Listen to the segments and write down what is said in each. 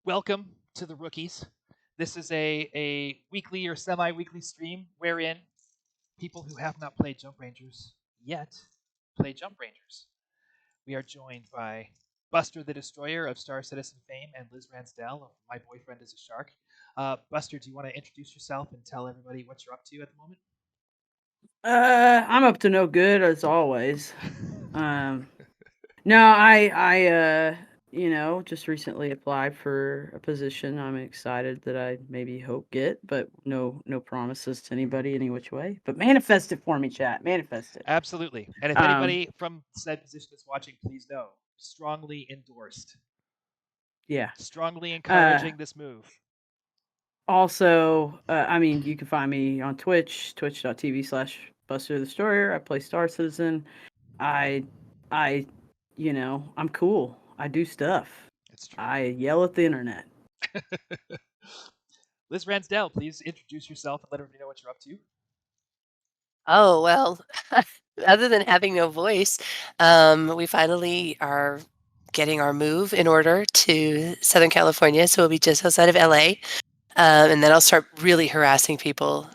Welcome to the rookies. This is a weekly or semi weekly stream wherein people who have not played Jump Rangers yet play Jump Rangers. We are joined by Buster the Destroyer of Star Citizen fame and Liz Ransdell of My Boyfriend is a Shark. Buster, do you want to introduce yourself and tell everybody what you're up to at the moment? I'm up to no good as always. Um, no, just recently applied for a position. I'm excited that I maybe hope get, but no promises to anybody any which way. But manifest it for me, chat. Manifest it. Absolutely. And if Um, anybody from said position is watching, please know strongly endorsed, yeah. strongly Uh, encouraging this move. also, you can find me on Twitch, twitch.tv/Buster the Destroyer. I play Star Citizen. I, I, I'm cool. I do stuff. It's true. I yell at the internet. Liz Ransdell, please introduce yourself and let everybody know what you're up to. Oh, well, other than having no voice, we finally are getting our move in order to Southern California, so we'll be just outside of LA. And then I'll start really harassing people,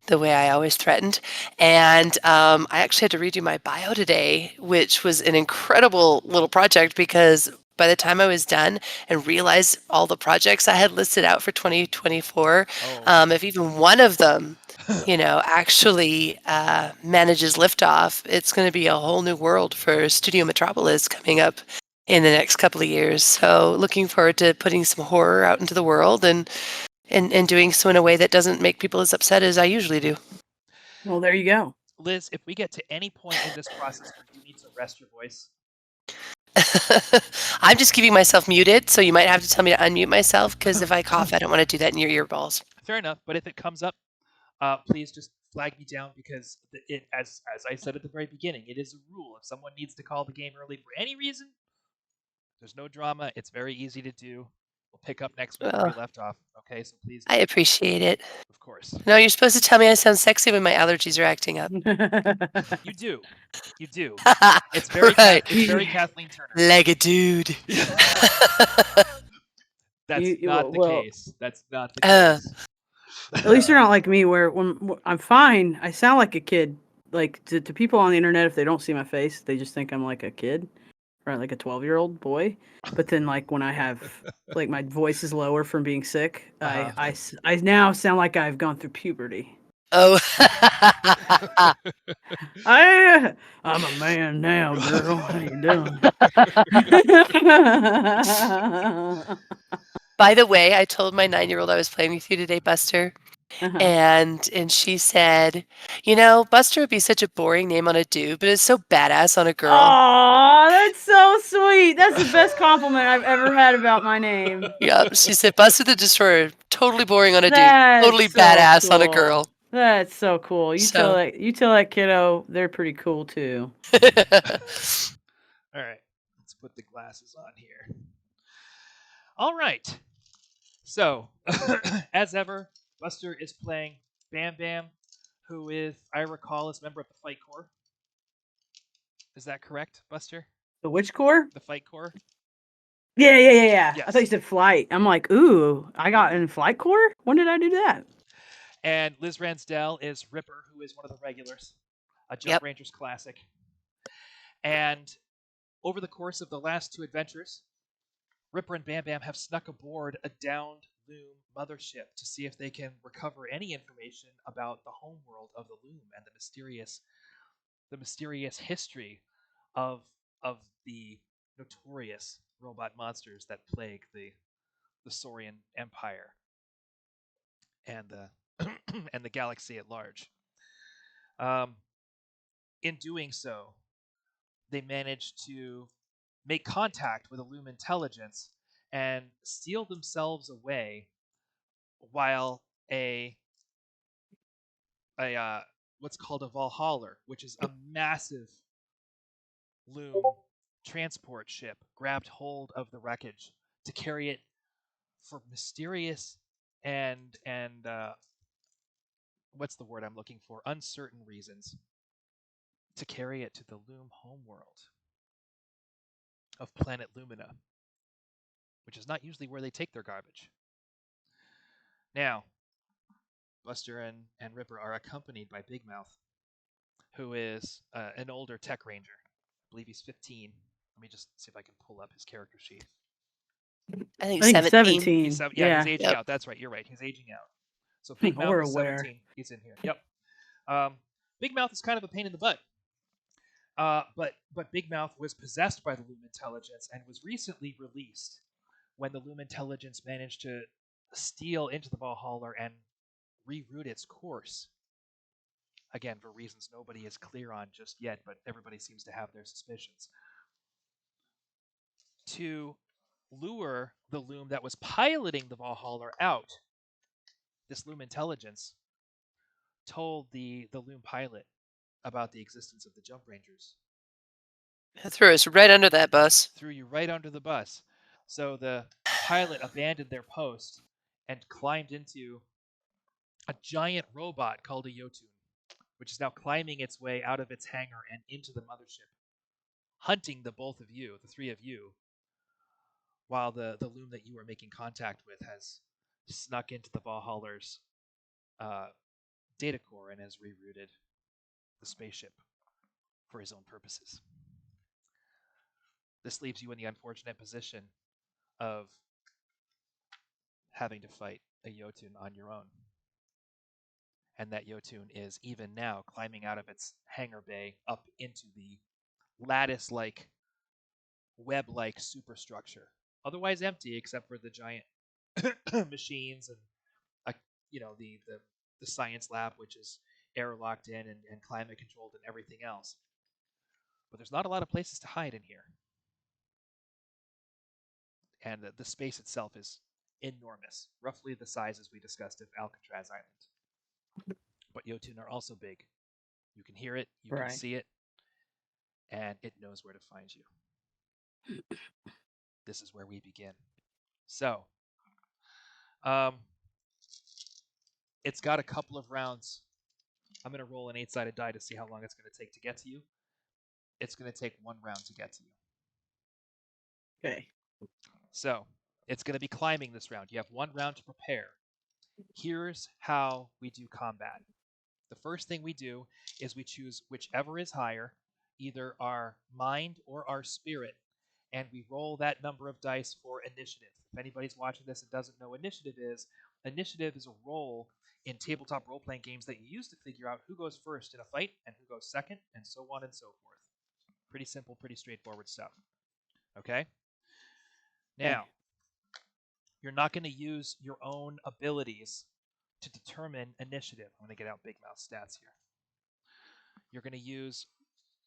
the way I always threatened. And I actually had to redo my bio today, which was an incredible little project because by the time I was done and realized all the projects I had listed out for 2024, if even one of them actually manages liftoff, it's going to be a whole new world for Studio Metropolis coming up in the next couple of years. So looking forward to putting some horror out into the world and doing so in a way that doesn't make people as upset as I usually do. Well, there you go. Liz, if we get to any point in this process where you need to rest your voice, I'm just keeping myself muted, so you might have to tell me to unmute myself because if I cough, I don't want to do that in your earballs. fair enough. But if it comes up, please just flag me down because as I said at the very beginning, it is a rule. If someone needs to call the game early for any reason, there's no drama. It's very easy to do. We'll pick up next week where we Well, left off. Okay, so please. I appreciate it. Of course. No, you're supposed to tell me I sound sexy when my allergies are acting up. You do. You do. It's Right. it's very Kathleen Turner. Like a dude. That's not the well, case. That's not the case. at least you're not like me, where when I'm fine, I sound like a kid. Like to people on the internet, if they don't see my face, they just think I'm like a kid, or like a 12-year-old boy. But then, like when I have, like my voice is lower from being sick, I now sound like I've gone through puberty. Oh. I'm a man now, girl. How you doing? By the way, I told my 9-year-old I was playing with you today, Buster, Uh-huh. and she said, Buster would be such a boring name on a dude, but it's so badass on a girl. Aw, that's so sweet. That's the best compliment I've ever had about my name. Yep, she said Buster the Destroyer, totally boring on a dude, That's totally so badass on a cool. girl. That's so cool. You tell So, that kiddo they're pretty cool too. All right, let's put the glasses on here. All right. So, as ever, Buster is playing Bam Bam, who is, I recall, is a member of the Fight Corps. Is that correct, Buster? The which core? The Fight Corps? Yeah. Yes. I thought you said flight. I'm like, ooh, I got in flight corps? When did I do that? And Liz Ransdell is Ripper, who is one of the regulars, a Jump yep. Rangers classic. And over the course of the last two adventures, Ripper and Bam Bam have snuck aboard a downed Loom mothership to see if they can recover any information about the homeworld of the Loom and the mysterious history of the notorious robot monsters that plague the Saurian Empire and the and the galaxy at large. Um, in doing so, they managed to make contact with a Loom intelligence and steal themselves away while a what's called a Valhaller, which is a massive Loom transport ship, grabbed hold of the wreckage to carry it for mysterious and what's the word I'm looking for? Uncertain reasons to carry it to the Loom homeworld of planet Lumina. which is not usually where they take their garbage. Now, Buster and Ripper are accompanied by Big Mouth, who is an older tech ranger. I believe he's 15. Let me just see if I can pull up his character sheet. I think I think he's 17. 17. He's yeah. he's aging Yep. out. That's right. You're right. He's aging out. So Big Mouth We're is aware. 17. He's in here. Yep. Big Mouth is kind of a pain in the butt. But Big Mouth was possessed by the Loom Intelligence and was recently released when the Loom Intelligence managed to steal into the Valhalla and reroute its course. Again, for reasons nobody is clear on just yet, but everybody seems to have their suspicions. To lure the Loom that was piloting the Valhalla out, this Loom Intelligence told the Loom pilot about the existence of the Jump Rangers. Threw us right under that bus. Threw you right under the bus. So the pilot abandoned their post and climbed into a giant robot called a jotun, which is now climbing its way out of its hangar and into the mothership, hunting the both of you, the three of you, while the Loom that you were making contact with has snuck into the Valhalla's data core and has rerouted the spaceship for his own purposes. This leaves you in the unfortunate position of having to fight a jotun on your own. And that jotun is even now climbing out of its hangar bay up into the lattice-like, web-like superstructure. Otherwise empty, except for the giant machines and the science lab, which is air locked in and climate controlled and everything else. But there's not a lot of places to hide in here. And the space itself is enormous, roughly the size, as we discussed, of Alcatraz Island. But jotun are also big. You can hear it, you can see it, and it knows where to find you. This is where we begin. So, it's got a couple of rounds. I'm going to roll an 8-sided die to see how long it's going to take to get to you. It's going to take 1 round to get to you. Okay. So, it's going to be climbing this round. You have 1 round to prepare. Here's how we do combat. The first thing we do is we choose whichever is higher, either our mind or our spirit, and we roll that number of dice for initiative. If anybody's watching this and doesn't know what initiative is a roll in tabletop role-playing games that you use to figure out who goes first in a fight and who goes second, and so on and so forth. Pretty simple, pretty straightforward stuff. Okay? Now, you're not going to use your own abilities to determine initiative. I'm going to get out Big Mouth stats here. You're going to use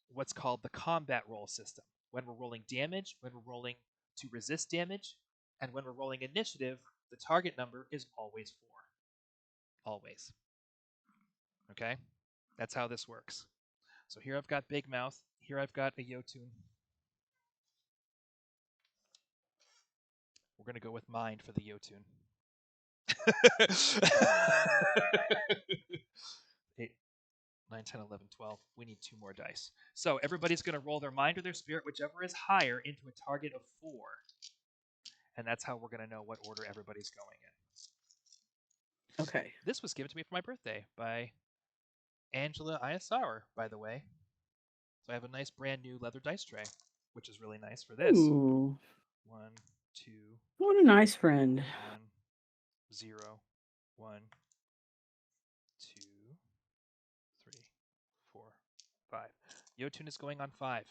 what's called the combat roll system. When we're rolling damage, when we're rolling to resist damage, and when we're rolling initiative, the target number is always 4. Always. Okay? That's how this works. So here I've got Big Mouth. Here I've got a jotun. We're going to go with mind for the jotun. 8, 9, 10, 11, 12. We need 2 more dice. So everybody's going to roll their mind or their spirit, whichever is higher, into a target of 4. And that's how we're going to know what order everybody's going in. Okay. This was given to me for my birthday by Angela Iasauer, by the way. So I have a nice brand new leather dice tray, which is really nice for this. Ooh. 1, 2. What a nice friend. 1, 0, 1, 2, 3, 4, 5. Jotun is going on 5.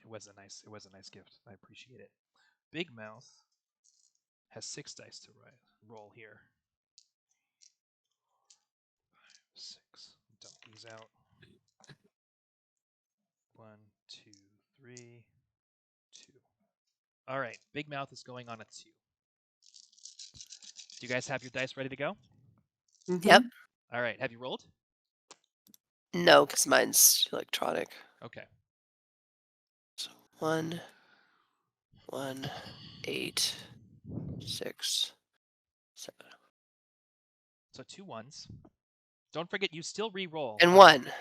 It was a nice gift. I appreciate it. Big Mouth has 6 dice to roll here. 5, 6. Dump these out. 1, 2, 3, 2. All right. Big Mouth is going on a 2. Do you guys have your dice ready to go? Mm-hmm. Yep. All right. Have you rolled? No, because mine's electronic. Okay. So 1, 8, 6, 7. So 2 1s. Don't forget, you still re-roll. And 1.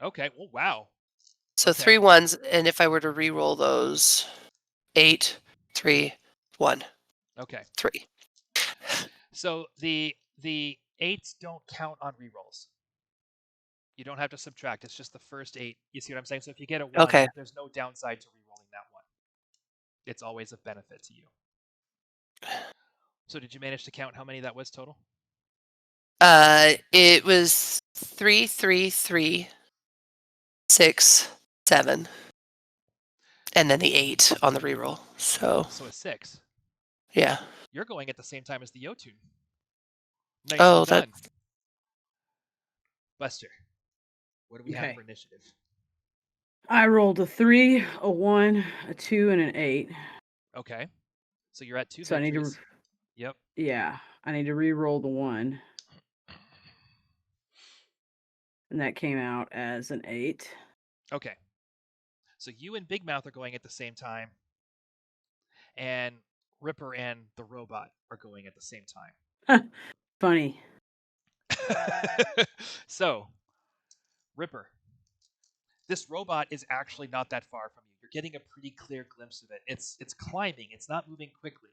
Okay. Well, wow. So Okay. 3 1s, and if I were to re-roll those, 8, 3, 1, Okay. 3. So the 8s don't count on rerolls. You don't have to subtract. It's just the first 8. You see what I'm saying? So if you get a 1, Okay. there's no downside to rerolling that 1. It's always a benefit to you. So did you manage to count how many that was total? It was 3, 3, 3, 6, 7, and then the 8 on the reroll. So a 6. yeah. You're going at the same time as the jotun. Nicely Oh, done. that's Buster, what do we have Okay. for initiative? I rolled a 3, a 1, a 2, and an 8. Okay. So you're at 2 So I need to, victories. Yep. yeah, I need to re-roll the 1, and that came out as an 8. Okay. So you and Big Mouth are going at the same time, and Ripper and the robot are going at the same time. Funny. So, Ripper, this robot is actually not that far from you. You're getting a pretty clear glimpse of it. It's climbing. It's not moving quickly.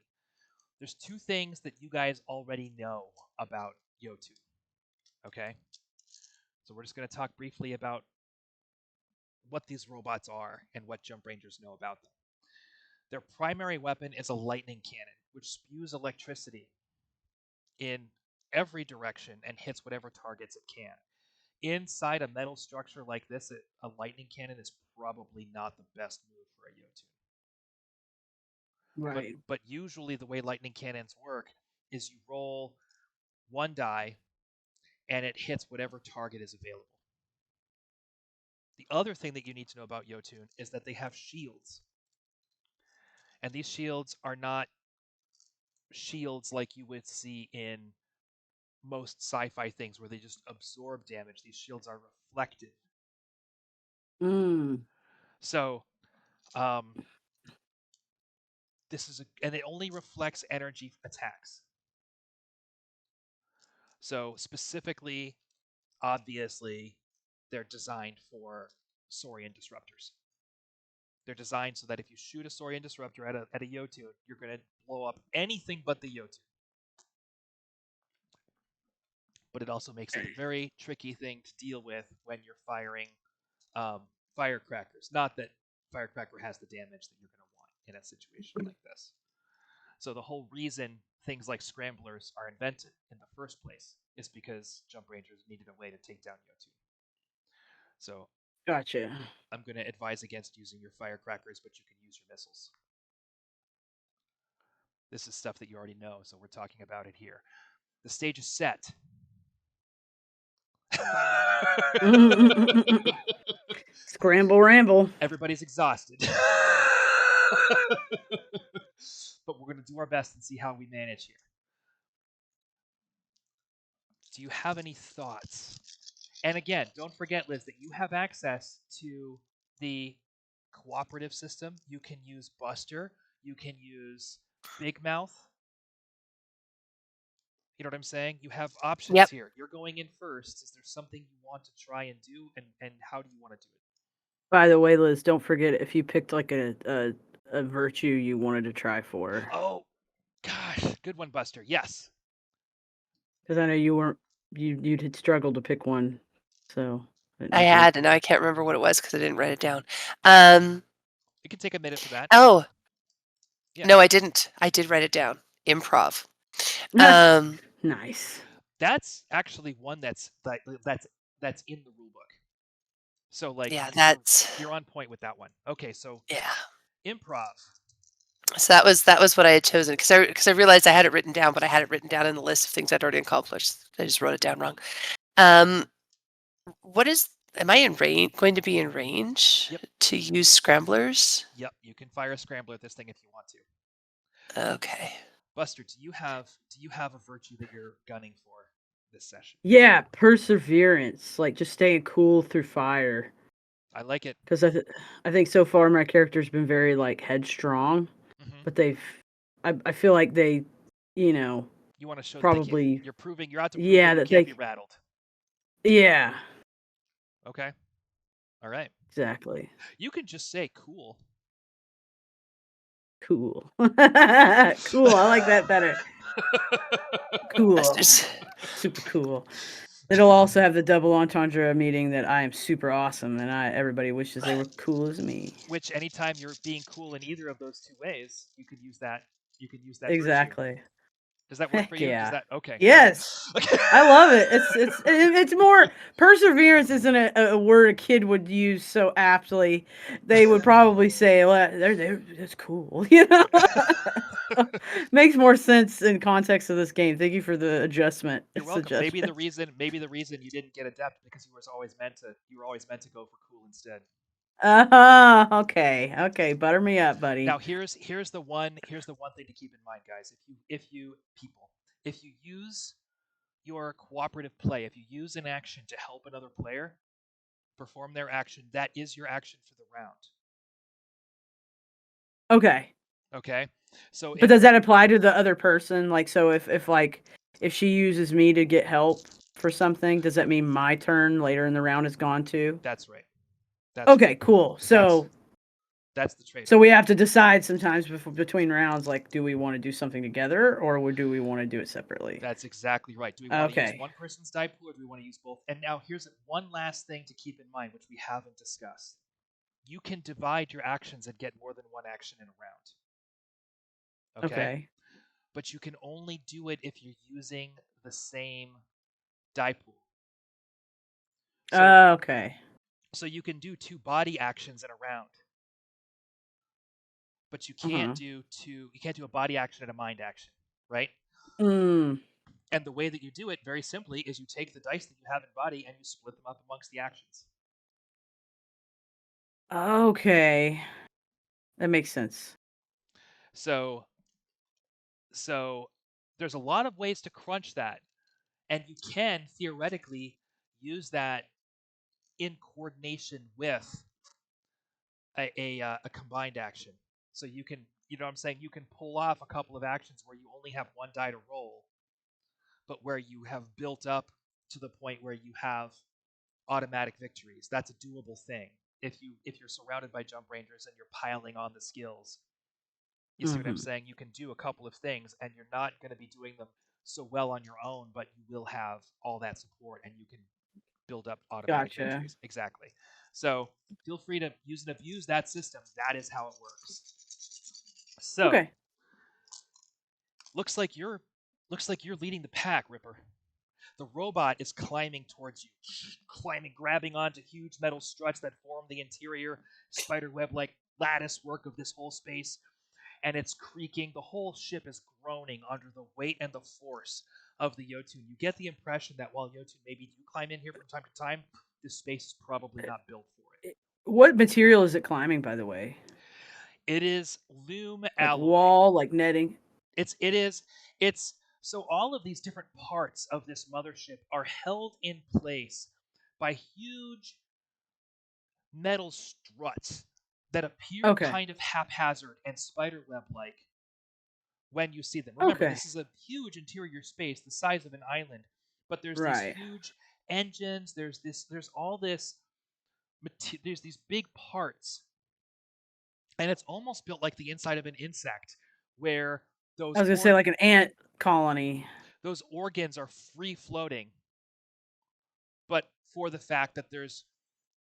There's 2 things that you guys already know about Jotun. Okay? So we're just going to talk briefly about what these robots are and what Jump Rangers know about them. Their primary weapon is a lightning cannon, which spews electricity in every direction and hits whatever targets it can. Inside a metal structure like this, a lightning cannon is probably not the best move for a Jotun. Right. But usually the way lightning cannons work is you roll 1 die and it hits whatever target is available. The other thing that you need to know about Jotun is that they have shields. And these shields are not shields like you would see in most sci-fi things where they just absorb damage. These shields are reflective. Mm. So, and it only reflects energy attacks. So specifically, obviously, they're designed for Saurian disruptors. They're designed so that if you shoot a Saurian disruptor at a Jotun, you're going to blow up anything but the Jotun. But it also makes it a very tricky thing to deal with when you're firing firecrackers. Not that firecracker has the damage that you're going to want in a situation like this. So the whole reason things like scramblers are invented in the first place is because Jump Rangers needed a way to take down Jotun. So Gotcha. I'm going to advise against using your firecrackers, but you can use your missiles. This is stuff that you already know, so we're talking about it here. The stage is set. Scramble ramble. Everybody's exhausted. But we're going to do our best and see how we manage here. Do you have any thoughts? And again, don't forget, Liz, that you have access to the cooperative system. You can use Buster. You can use Big Mouth. You know what I'm saying? You have options Yep. here. You're going in first. Is there something you want to try and do? And how do you want to do it? By the way, Liz, don't forget if you picked like a virtue you wanted to try for. Oh, gosh. Good one, Buster. Yes. Because I know you weren't you had struggled to pick one. So I didn't know I if you had, and I can't remember what it was because I didn't write it down. Um, You can take a minute for that. oh, Yeah. no, I didn't. I did write it down. Improv. Um, Nice. That's actually one that's in the rule book. So like yeah, that's you're on point with that one. Okay, so yeah. improv. So that was what I had chosen because I realized I had it written down, but I had it written down in the list of things I'd already accomplished. I just wrote it down wrong. What is? Am I in range? Going to be in range Yep. to use scramblers? Yep, you can fire a scrambler at this thing if you want to. Okay. Buster, do you have a virtue that you're gunning for this session? Yeah, perseverance, like just staying cool through fire. I like it. Because I think so far my character's been very like headstrong, Mm-hmm. but I feel like they, you know, You want to show probably that you're proving you're out to prove yeah that you that can't they be rattled. yeah Okay. All right. exactly. You can just say cool. Cool. Cool. I like that better. Cool. Masters. Super cool. It'll also have the double entendre meaning that I am super awesome and everybody wishes they were cool as me. Which anytime you're being cool in either of those two ways, you can use that. You can use that virtue. Exactly. Does that work for Heck you? Does yeah. that okay? All right. Yes. Okay. I love it. It's more perseverance isn't a word a kid would use so aptly. They would probably say, "Well, they're that's cool," you know. So, makes more sense in context of this game. Thank you for the adjustment You're welcome. suggestion. Maybe the reason you didn't get adept because you were always meant to go for cool instead. Okay, okay. Butter me up, Now buddy. here's the one thing to keep in mind, guys. If you use your cooperative play, if you use an action to help another player perform their action, that is your action for the round. Okay. Okay? So But if does that apply to the other person? Like, so if she uses me to get help for something, does that mean my turn later in the round is gone too? that's right. That's right. Okay, cool. That's So that's the trade so off. we have to decide sometimes between rounds, like, do we want to do something together or do we want to do it separately? That's exactly right. Do we want to use Okay. one person's die pool or do we want to use both? And now here's one last thing to keep in mind, which we haven't discussed. You can divide your actions and get more than one action in a round. Okay? Okay. But you can only do it if you're using the same die pool. So Okay. so you can do two body actions in a round, but you can't Uh-huh. do a body action and a mind action, right? Mm. And the way that you do it, very simply, is you take the dice that you have in body and you split them up amongst the actions. Okay. That makes sense. So so there's a lot of ways to crunch that, and you can theoretically use that in coordination with a combined action. So you can, you know what I'm saying, you can pull off a couple of actions where you only have one die to roll, but where you have built up to the point where you have automatic victories. That's a doable thing. If you're surrounded by jump rangers and you're piling on the skills, you see what I'm Mm-hmm. saying? You can do a couple of things, and you're not going to be doing them so well on your own, but you will have all that support, and you can build up automatic Gotcha. victories. Exactly. So feel free to use and abuse that system. That is how it works. So Okay. looks like you're leading the pack, Ripper. The robot is climbing towards you, grabbing onto huge metal struts that form the interior spiderweb like lattice work of this whole space, and it's creaking. The whole ship is groaning under the weight and the force of the Jotun. You get the impression that while Jotun maybe do climb in here from time to time, this space is probably not built for it. What material is it climbing, by the way? It is loom Like alloy. wall, like netting? It's so all of these different parts of this mothership are held in place by huge metal struts that appear Okay. kind of haphazard and spiderweb like when you see them. Remember, Okay. this is a huge interior space the size of an island, but there's these Right. huge engines, there's all this there's these big parts, and it's almost built like the inside of an insect where I was gonna say like an ant colony. those organs are free floating, but for the fact that there's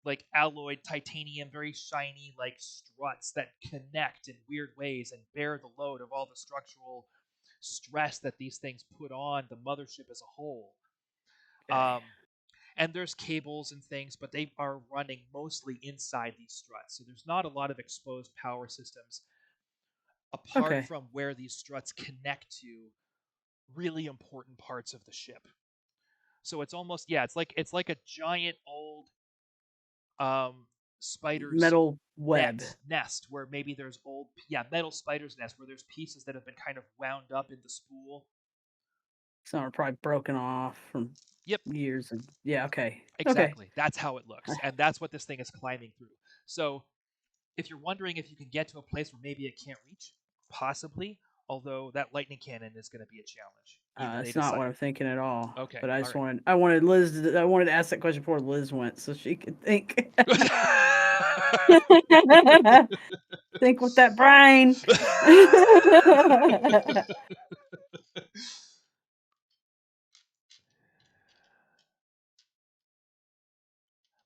like alloyed titanium, very shiny, like struts that connect in weird ways and bear the load of all the structural stress that these things put on the mothership as a whole. Okay. Um, and there's cables and things, but they are running mostly inside these struts. So there's not a lot of exposed power systems apart Okay. from where these struts connect to really important parts of the ship. So it's almost, yeah, it's like a giant old um, spider's Metal web. nest where maybe there's old, yeah, metal spider's nest where there's pieces that have been kind of wound up in the spool. Some are probably broken off from Yep, years and yeah, okay. Okay. exactly. That's how it looks, and that's what this thing is climbing through. So if you're wondering if you can get to a place where maybe it can't reach, possibly, Although that lightning cannon is going to be a challenge. Either they That's not what decide. I'm thinking at all. Okay, But I all just right. wanted to ask that question before Liz went, so she could think. Think with that brain.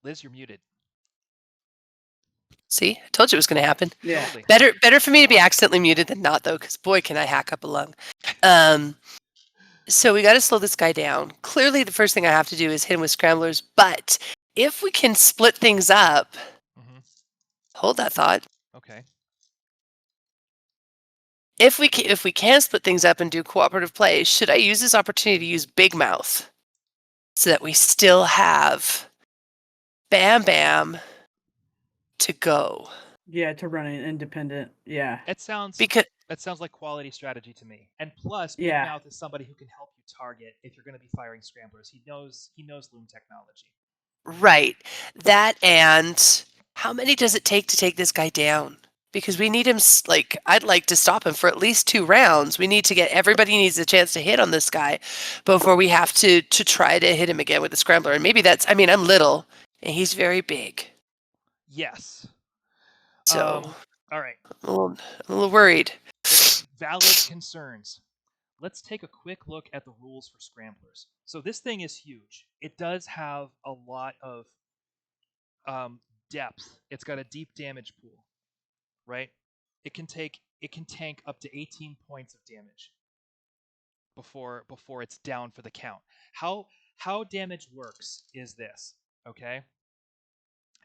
Liz, you're muted. See, I told you it was going to happen. Yeah. Totally. Better for me to be accidentally muted than not, though, because boy, can I hack up a lung. So we got to slow this guy down. Clearly, the first thing I have to do is hit him with scramblers. But if we can split things up, hold that thought. Okay. If we can split things up and do cooperative play, should I use this opportunity to use Big Mouth so that we still have Bam Bam to go? Yeah, to run an independent. Yeah. It sounds Because that sounds like quality strategy to me. And plus, Big Yeah. Mouth is somebody who can help you target if you're going to be firing scramblers. He knows loom technology. right, that and how many does it take to take this guy down? Because we need him, like, I'd like to stop him for at least 2 rounds. We need to get, everybody needs a chance to hit on this guy before we have to try to hit him again with the scrambler. And maybe that's, I mean, I'm little and he's very big. Yes. So, all right. I'm a little worried. Valid concerns. Let's take a quick look at the rules for scramblers. So this thing is huge. It does have a lot of depth. It's got a deep damage pool, right? It can tank up to 18 points of damage before it's down for the count. How damage works is this, okay?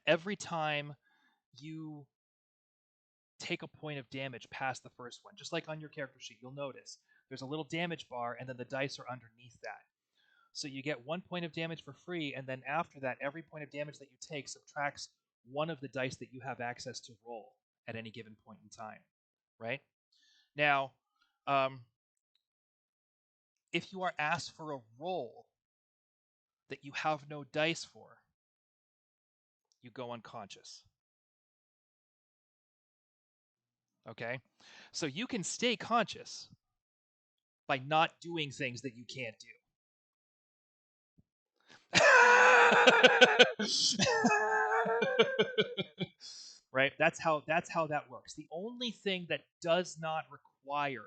Every time you take a point of damage past the first one, just like on your character sheet, you'll notice there's a little damage bar and then the dice are underneath that. So you get 1 point of damage for free, and then after that, every point of damage that you take subtracts one of the dice that you have access to roll at any given point in time, right? Now, if you are asked for a roll that you have no dice for, you go unconscious. Okay? So you can stay conscious by not doing things that you can't do. Right? That's how that works. The only thing that does not require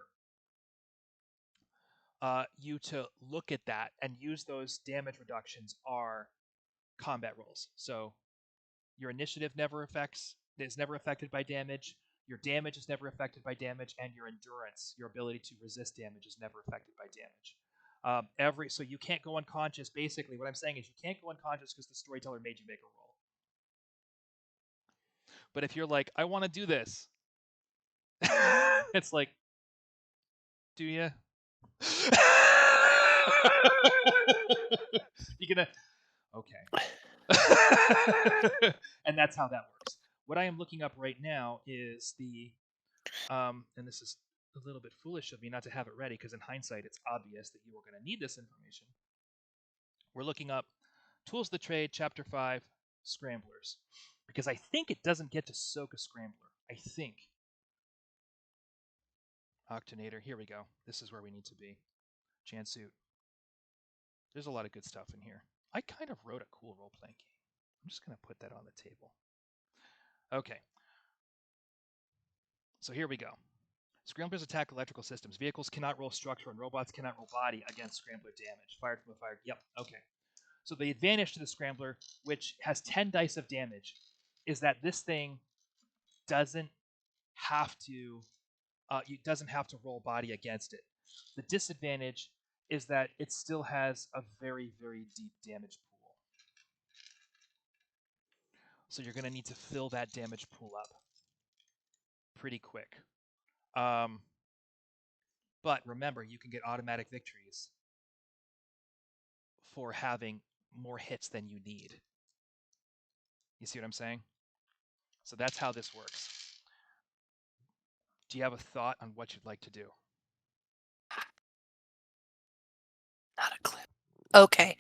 you to look at that and use those damage reductions are combat rolls. So your initiative is never affected by damage. Your damage is never affected by damage, and your endurance, your ability to resist damage, is never affected by damage. So you can't go unconscious. Basically, what I'm saying is you can't go unconscious because the storyteller made you make a roll. But if you're like, I want to do this, it's like, do you? You're gonna okay. And that's how that works. What I am looking up right now is the and this is a little bit foolish of me not to have it ready because in hindsight it's obvious that you are going to need this information. We're looking up Tools of the Trade, Chapter 5, Scramblers. Because I think it doesn't get to soak a scrambler. I think. Octonator, here we go. This is where we need to be. Jansuit. There's a lot of good stuff in here. I kind of wrote a cool role-playing game. I'm just going to put that on the table. Okay. So here we go. Scramblers attack electrical systems. Vehicles cannot roll structure, and robots cannot roll body against scrambler damage. Fired from a fire. Yep, okay. So the advantage to the scrambler, which has 10 dice of damage, is that this thing doesn't have to roll body against it. The disadvantage is that it still has a very, very deep damage pool. So you're going to need to fill that damage pool up pretty quick. But remember, you can get automatic victories for having more hits than you need. You see what I'm saying? So that's how this works. Do you have a thought on what you'd like to do? Not a clue. Okay.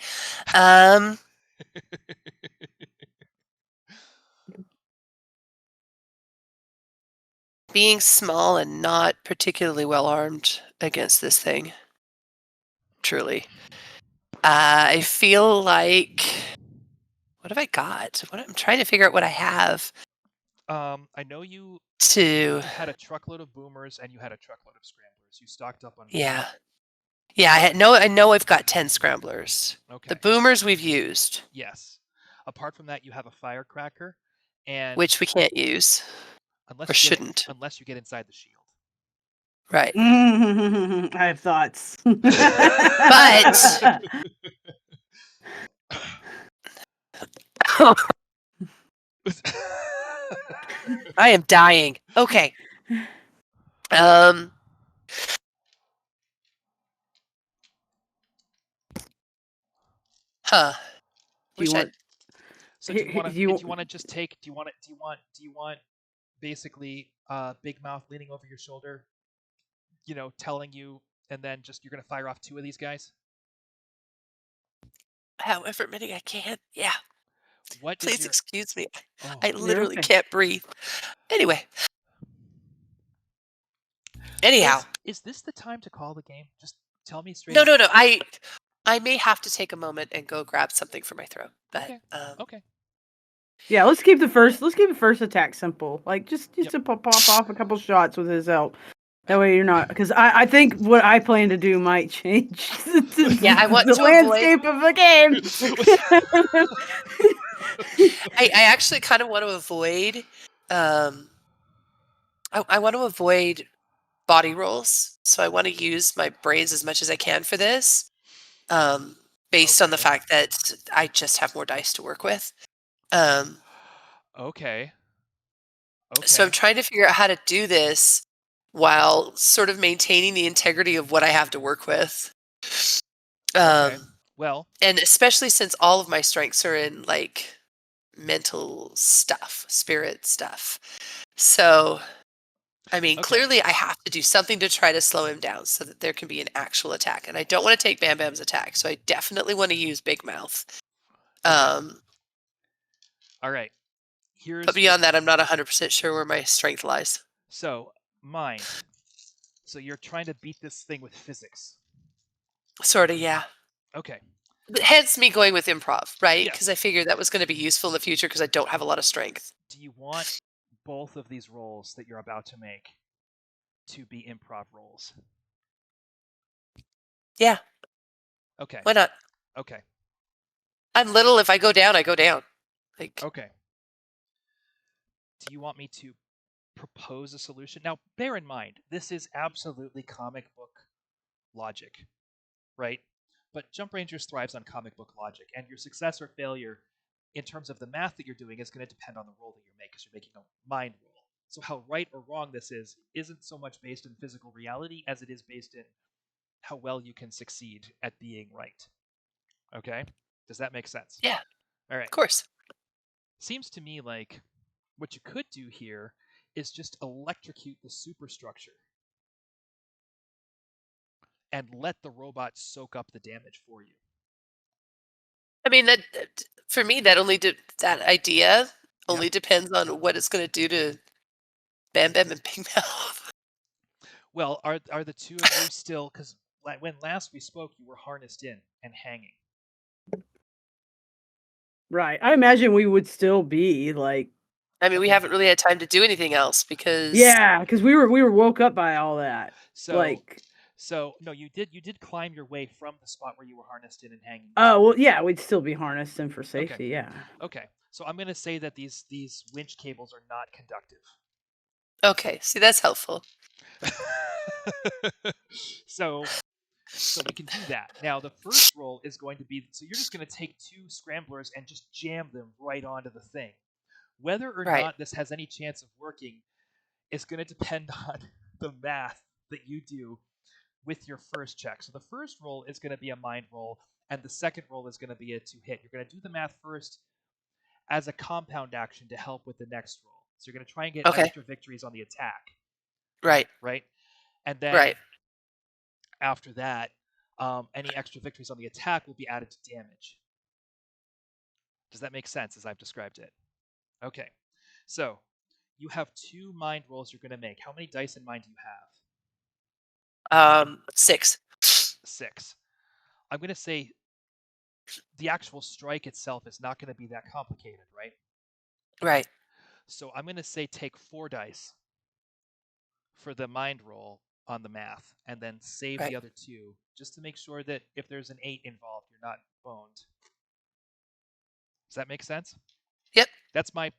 being small and not particularly well armed against this thing. Truly. I feel like what have I got? I'm trying to figure out what I have I know you to had a truckload of boomers and you had a truckload of scramblers. You stocked up on both. yeah. Yeah, I know I've got 10 scramblers. Okay. The boomers we've used, Yes. Apart from that, you have a firecracker, and which we can't use unless or you get shouldn't. unless you get inside the shield. Right. I have thoughts. But I am dying. Okay. Huh. Do you Wish I'd want? So do you want to Do you? do you want to just take do you want basically Big Mouth leaning over your shoulder, telling you, and then just you're going to fire off 2 of these guys? however many I can. Yeah. What is Please your excuse me. Oh, I You're literally okay. can't breathe. Anyway. Anyhow. is this the time to call the game? Just tell me straight No, up. no, no. I may have to take a moment and go grab something for my throat. But Okay. Okay. Yeah, let's keep the first attack simple. Like just Yep. to pop off a couple shots with his help. That way you're not, because I think what I plan to do might change Yeah, I want the to landscape of the game. I actually kind of want to avoid I want to avoid body rolls. So I want to use my brains as much as I can for this. Based on the Okay. fact that I just have more dice to work with. Okay. So I'm Okay. trying to figure out how to do this while sort of maintaining the integrity of what I have to work with. Okay. Well, And especially since all of my strengths are in like mental stuff, spirit stuff. So, I mean, okay. clearly I have to do something to try to slow him down so that there can be an actual attack. And I don't want to take Bam Bam's attack. So I definitely want to use Big Mouth. Okay. All right. But Here's beyond that, I'm not 100% sure where my strength lies. So, mind. So you're trying to beat this thing with physics. Sort of, yeah. Okay. Hence me going with improv, right? Because Yes. I figured that was going to be useful in the future because I don't have a lot of strength. Do you want both of these rolls that you're about to make to be improv rolls? Yeah. Okay. Why not? Okay. I'm little. If I go down, I go down. Like, Okay. Do you want me to propose a solution? Now, bear in mind, this is absolutely comic book logic, right? But Jump Rangers thrives on comic book logic, and your success or failure in terms of the math that you're doing is going to depend on the roll that you make, because you're making a mind roll. So how right or wrong this is isn't so much based in physical reality as it is based in how well you can succeed at being right. Okay? Does that make sense? yeah, All right. of course. Seems to me like what you could do here is just electrocute the superstructure and let the robot soak up the damage for you. I mean, for me, that idea only depends on what it's going to do to Bam Bam and Big Mouth. Well, are the two of you still? Because when last we spoke, you were harnessed in and hanging. Right. I imagine we would still be like. I mean, we Okay. haven't really had time to do anything else because Yeah, because we were woke up by all that. So no, you did climb your way from the spot where you were harnessed in and hanging. Oh well, yeah, we'd still be harnessed in for safety. Yeah. Okay. So I'm gonna say that these winch cables are not conductive. Okay, see, that's helpful. so we can do that. Now the first roll is going to be, so you're just going to take 2 scramblers and just jam them right onto the thing. Whether or Right. not this has any chance of working is going to depend on the math that you do with your first check. So the first roll is going to be a mind roll, and the second roll is going to be a 2 hit. You're going to do the math first as a compound action to help with the next roll. So you're going to try and get extra victories on the attack. Right. Right? And then Right. after that, any extra victories on the attack will be added to damage. Does that make sense as I've described it? Okay. So You have 2 mind rolls you're going to make. How many dice in mind do you have? 6. 6. I'm going to say the actual strike itself is not going to be that complicated, right? Right. So I'm going to say take 4 dice for the mind roll on the math, and then save Right. the other 2 just to make sure that if there's an 8 involved, you're not boned. Does that make sense? Yep. That's my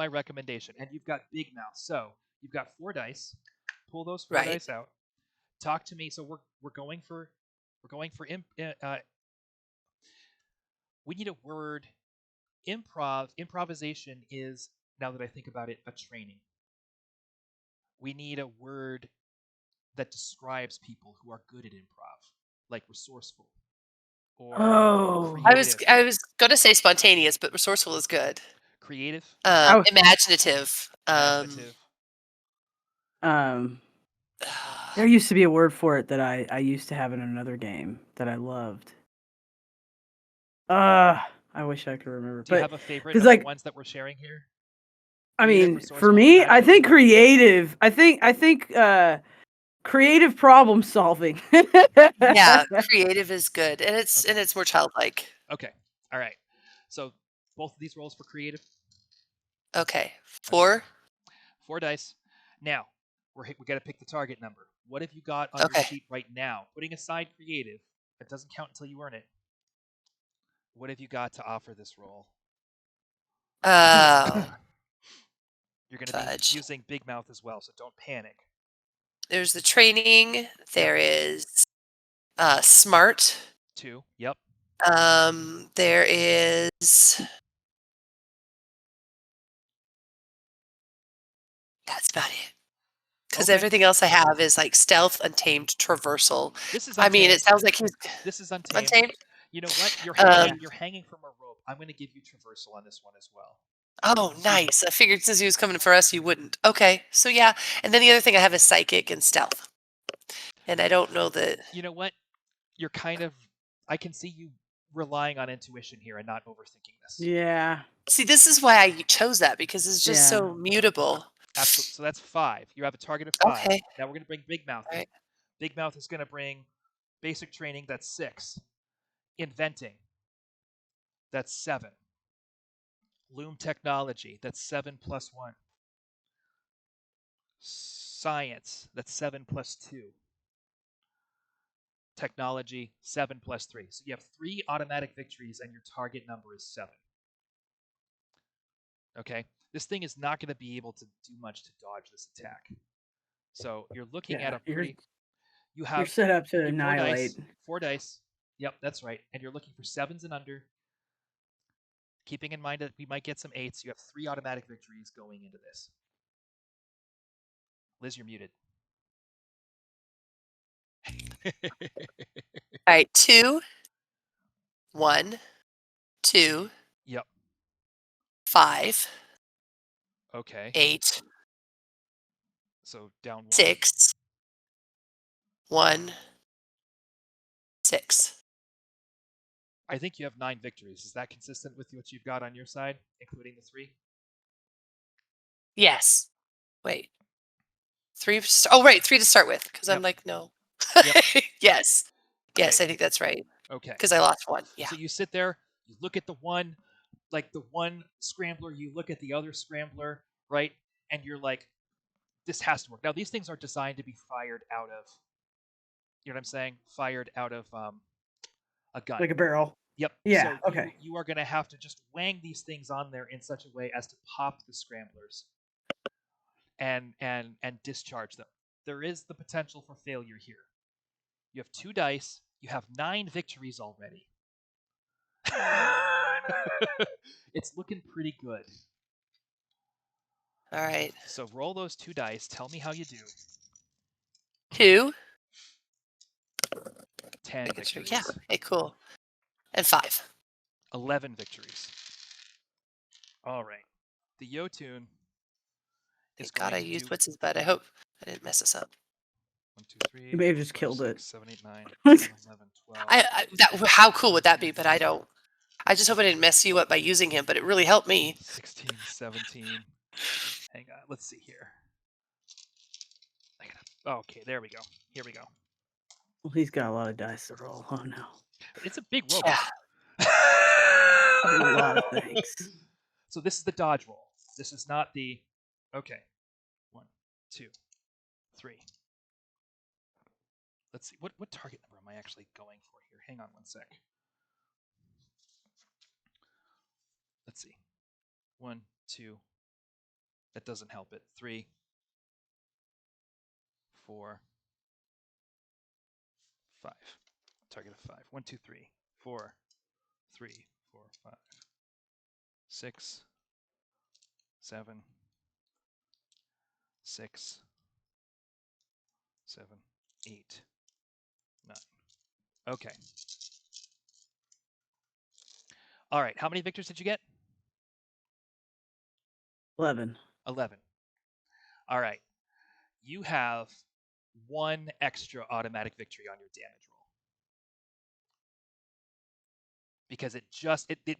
recommendation. And you've got big mouth, so you've got 4 dice. Pull those 4 Right. dice out. Talk to me. So we're going for we need a word. Improvisation is, now that I think about it, a training. We need a word that describes people who are good at improv, like resourceful or Oh, creative. I was gonna say spontaneous, but resourceful is good. Creative, I was, Imaginative. imaginative. there used to be a word for it that I used to have in another game that I loved. I wish I could remember. Do you But have a favorite because of the like ones that we're sharing here? I Creative, mean, for resourceful, me, I think imaginative. creative. I think creative problem solving. Yeah, creative is good, and Okay. it's more childlike. Okay. All right. So both of these rolls for creative. Okay. Okay. 4. 4 dice. Now we got to pick the target number. What have you got on your Okay. sheet right now? Putting aside creative, it doesn't count until you earn it. What have you got to offer this roll? Oh, You're going to be fudge. using big mouth as well, so don't panic. There's the training. There is smart. 2. Yep. There is. That's about it. Because Okay. everything else I have is like stealth, untamed, traversal. This is I mean, untamed. it sounds like he's This is untamed. untamed. You know what? You're Um, hanging from a rope. I'm going to give you traversal on this one as well. oh, nice. I figured since he was coming for us, you wouldn't. Okay, so yeah. And then the other thing I have is psychic and stealth. And I don't know that. You know what? You're kind of. I can see you relying on intuition here and not overthinking this. Yeah. See, this is why I chose that because it's just Yeah. so mutable. Absolutely. So that's 5. You have a target of 5. Okay. Now we're going to bring Big Mouth in. Right. Big Mouth is going to bring basic training. That's 6. Inventing. That's 7. Loom technology. That's 7 plus 1. Science. That's 7 plus 2. Technology, 7 plus 3. So you have 3 automatic victories and your target number is 7. Okay? This thing is not going to be able to do much to dodge this attack. So you're looking at Yeah. a pretty. You You're have set up to your 4 annihilate. dice. 4 dice. Yep, that's right. And you're looking for 7s and under. Keeping in mind that we might get some 8s. You have 3 automatic victories going into this. Liz, you're muted. All right. 2, 1, 2, Yep. 5, Okay. 8, So down 1. 6, 1, 6. I think you have 9 victories. Is that consistent with what you've got on your side, including the 3? Yes. Wait. 3. Oh, right. 3 to start with. Because I'm Yep. like, no. Yep. Yes. Yes, Great. I think that's right. Okay. Because I lost 1. Yeah. So you sit there, you look at the one, like the one scrambler, you look at the other scrambler, right? And you're like, this has to work. Now, these things are designed to be fired out of, you know what I'm saying? Fired out of a gun. Like a barrel. Yep. Yeah, So okay. you are going to have to just wang these things on there in such a way as to pop the scramblers and discharge them. There is the potential for failure here. You have 2 dice. You have 9 victories already. It's looking pretty good. All right. So roll those 2 dice. Tell me how you do. 2. 10 Making sure. victories. Yeah. Okay, cool. And 5. 11 victories. All right. The Jotun is Thank God I going to used do what's his butt. I hope I didn't mess this up. 1, 2, 3. You may have just 4, killed 6, it. 7, 8, 9, 10, 11, 12. How cool would that be? But I don't. I just hope I didn't mess you up by using him. But it really helped me. 16, 17, Hang on. Let's see here. Okay, there we go. Here we go. Well, he's got a lot of dice to roll. Oh no. It's a big Yeah. robot. A lot of things. So this is the dodge roll. This is not the. Okay. 1, 2, 3. Let's see. What target number am I actually going for here? Hang on one sec. Let's see. 1, 2. That doesn't help it. 3, 4, 5. Target of 5. 1, 2, 3, 4, 3, 4, 5, 6, 7, 6, 7, 8, 9. Okay. All right. How many victors did you get? 11. 11. All right. You have 1 extra automatic victory on your damage roll. Because it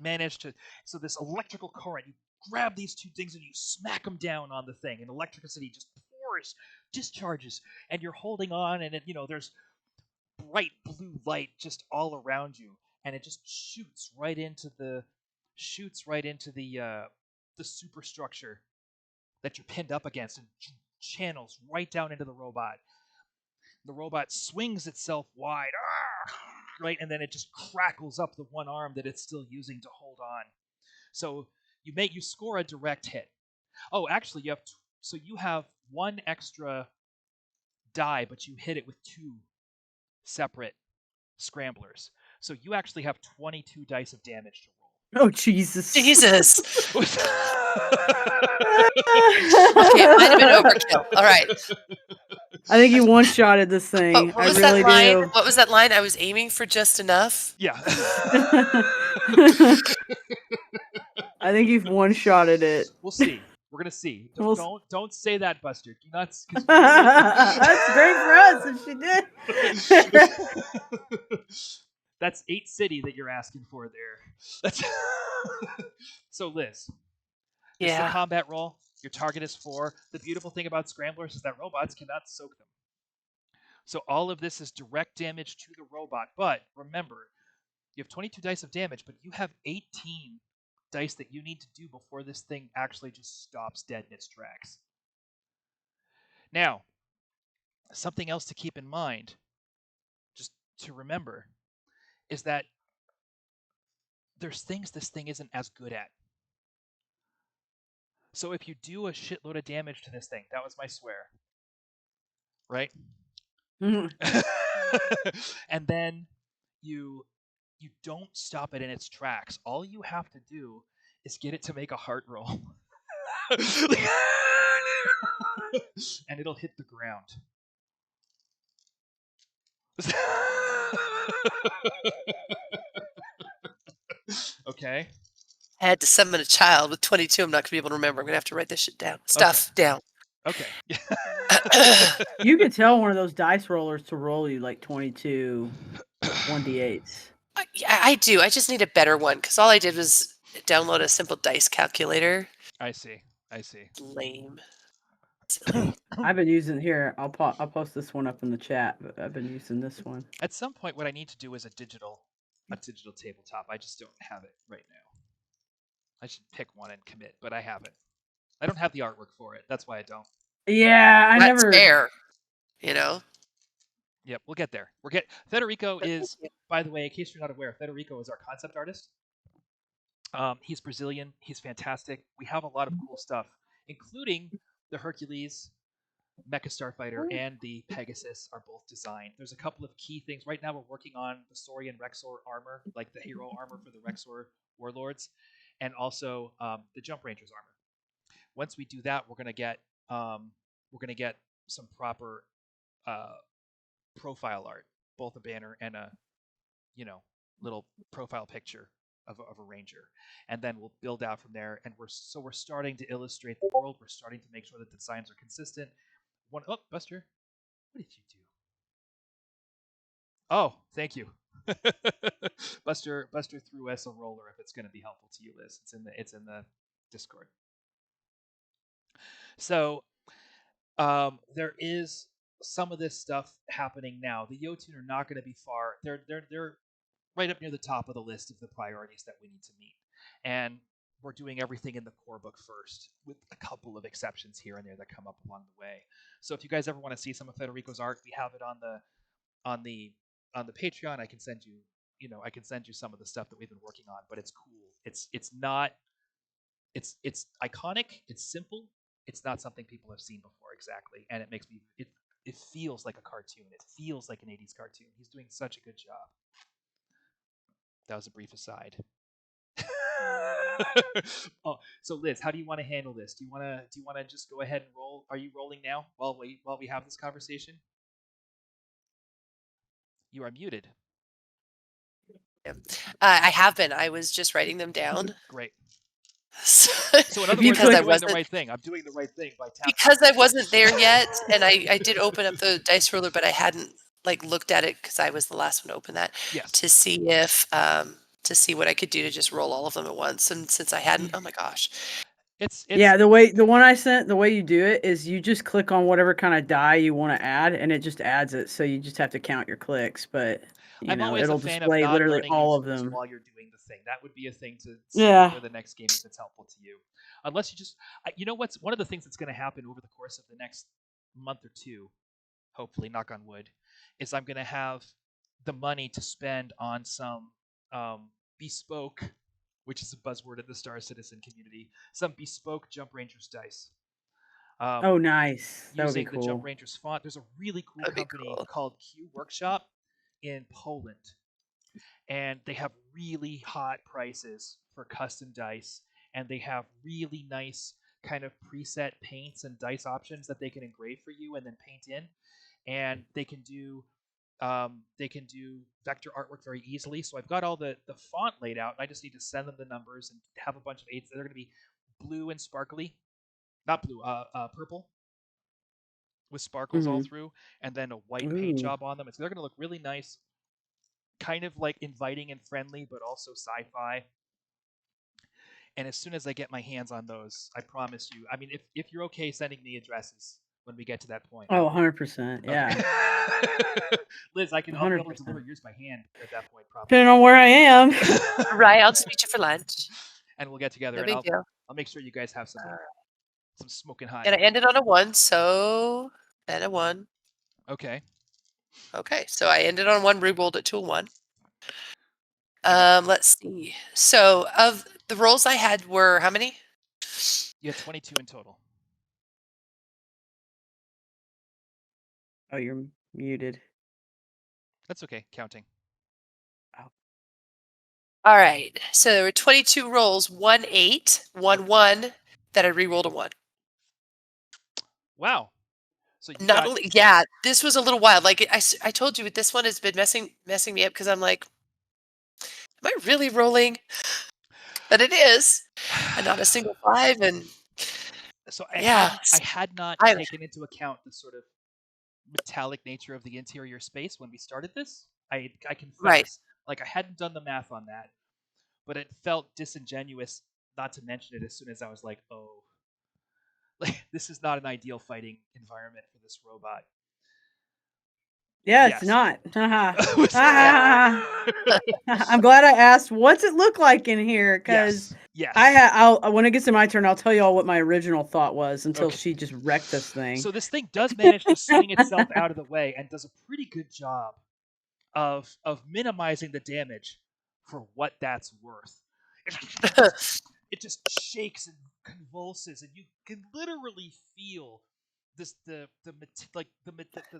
managed to. So this electrical current, you grab these 2 things and you smack them down on the thing, and electricity just pours, discharges, and you're holding on, and there's bright blue light just all around you, and it just shoots right into the superstructure that you're pinned up against, and channels right down into the robot. The robot swings itself wide, right, and then it just crackles up the one arm that it's still using to hold on. So you score a direct hit. Oh, actually, you have 1 extra die, but you hit it with 2 separate scramblers. So you actually have 22 dice of damage to roll. Oh Jesus. Jesus. Okay, it might have been overkill. All right. I think you one-shotted this thing. What I was really that line? do. What was that line? I was aiming for just enough. Yeah. I think you've one-shotted it. We'll see. We're gonna see. Don't say that, Buster. Do not. That's great for us if she did. That's 8 city that you're asking for there. That's so Liz. This is a combat roll. Your target is 4. The beautiful thing about scramblers is that robots cannot soak them. So all of this is direct damage to the robot. But remember, you have 22 dice of damage, but you have 18 dice that you need to do before this thing actually just stops dead in its tracks. Now, something else to keep in mind, just to remember, is that there's things this thing isn't as good at. So if you do a shitload of damage to this thing, that was my swear, right? And then you don't stop it in its tracks. All you have to do is get it to make a heart roll. And it'll hit the ground. Okay. I had to summon a child with 22. I'm not going to be able to remember. I'm going to have to write this shit down. Stuff down. Okay. You could tell one of those dice rollers to roll you like 22 1d8s. I do. I just need a better one because all I did was download a simple dice calculator. I see. Lame. Silly. I've been using here. I'll post this one up in the chat, but I've been using this one. At some point, what I need to do is a digital tabletop. I just don't have it right now. I should pick one and commit, but I haven't. I don't have the artwork for it. That's why I don't. Yeah, That's fair. You know. Yep, we'll get there. Federico is, by the way, in case you're not aware, Federico is our concept artist. He's Brazilian. He's fantastic. We have a lot of cool stuff, including the Hercules, Mecha Starfighter, and the Pegasus are both designed. There's a couple of key things. Right now we're working on the Saurian Rexor armor, like the hero armor for the Rexor warlords, and also the Jump Rangers armor. Once we do that, we're gonna get some proper profile art, both a banner and a little profile picture of a ranger, and then we'll build out from there. And we're starting to illustrate the world. We're starting to make sure that the designs are consistent. Buster, what did you do? Oh, thank you. Buster threw us a roller if it's going to be helpful to you, Liz. It's in the Discord. So there is some of this stuff happening now. The Jotun are not going to be far. They're right up near the top of the list of the priorities that we need to meet, and we're doing everything in the core book first, with a couple of exceptions here and there that come up along the way. So if you guys ever want to see some of Federico's art, we have it on the on the Patreon. I can send you, I can send you some of the stuff that we've been working on, but it's cool. It's not it's iconic. It's simple. It's not something people have seen before exactly, and it makes me it feels like a cartoon. It feels like an '80s cartoon. He's doing such a good job. That was a brief aside. Oh, so Liz, how do you want to handle this? Do you want to just go ahead and roll? Are you rolling now while we have this conversation? You are muted. Yeah. I have been. I was just writing them down. Great. So, So in other If you words, I'm because I click, doing the wasn't right thing. I'm doing the right thing by tapping. because I wasn't there yet, and I did open up the dice roller, but I hadn't like looked at it because I was the last one to open that Yes. to see if to see what I could do to just roll all of them at once. And since I hadn't, oh my gosh, It's yeah, the one I sent, the way you do it is you just click on whatever kind of die you want to add, and it just adds it. So you just have to count your clicks, but I'm always a it'll fan of display not literally learning new all of tricks them. while you're doing the thing. That would be a thing to save Yeah. for the next game if it's helpful to you. Unless you just, you know what's one of the things that's going to happen over the course of the next month or two, hopefully, knock on wood, is I'm going to have the money to spend on some bespoke, which is a buzzword in the Star Citizen community, some bespoke Jump Rangers dice. Um, Oh, nice. That would be using the Jump cool. Rangers font. There's a really cool that'd be company cool. called Q Workshop in Poland, and they have really hot prices for custom dice, and they have really nice kind of preset paints and dice options that they can engrave for you and then paint in, and they can do vector artwork very easily. So I've got all the font laid out. I just need to send them the numbers and have a bunch of eights. They're going to be blue and sparkly, not blue, purple with sparkles all Hmm. through, and then a white paint Ooh. job on them. So they're going to look really nice, kind of like inviting and friendly, but also sci-fi. And as soon as I get my hands on those, I promise you. I mean, if you're okay sending me addresses when we get to that point. Oh, 100%. Okay. Yeah. Liz, I'll be able to deliver 100%. yours by hand at that point, probably. Depending on where I am. Right, I'll just meet you for lunch. And we'll get together, No and big deal. I'll make sure you guys have some Uh, some smoking hot. and I ended on a one, so and a one. Okay. Okay, so I ended on one, re-rolled it to a one. And Let's see. So of the rolls I had were how many? you had 22 in total. Oh, you're muted. That's okay. Counting. Oh. All right. So there were 22 rolls, 1 8, 1 1 that I re-rolled a one. Wow. So you Not got only, yeah, this was a little wild. Like I told you, this one has been messing me up because I'm like, am I really rolling? But it is, and not a single five. And so yeah, I had not I taken into account the sort of metallic nature of the interior space when we started this. I right. confess, like I hadn't done the math on that, but it felt disingenuous not to mention it as soon as I was like, oh, like this is not an ideal fighting environment for this robot. Yeah, it's Yes. not. Haha. Yeah. I'm glad I asked. What's it look like in here? Because yes. Yes. I'll when it gets to my turn, I'll tell you all what my original thought was until Okay. she just wrecked this thing. So this thing does manage to swing itself out of the way and does a pretty good job of minimizing the damage for what that's worth. It just shakes and convulses, and you can literally feel this the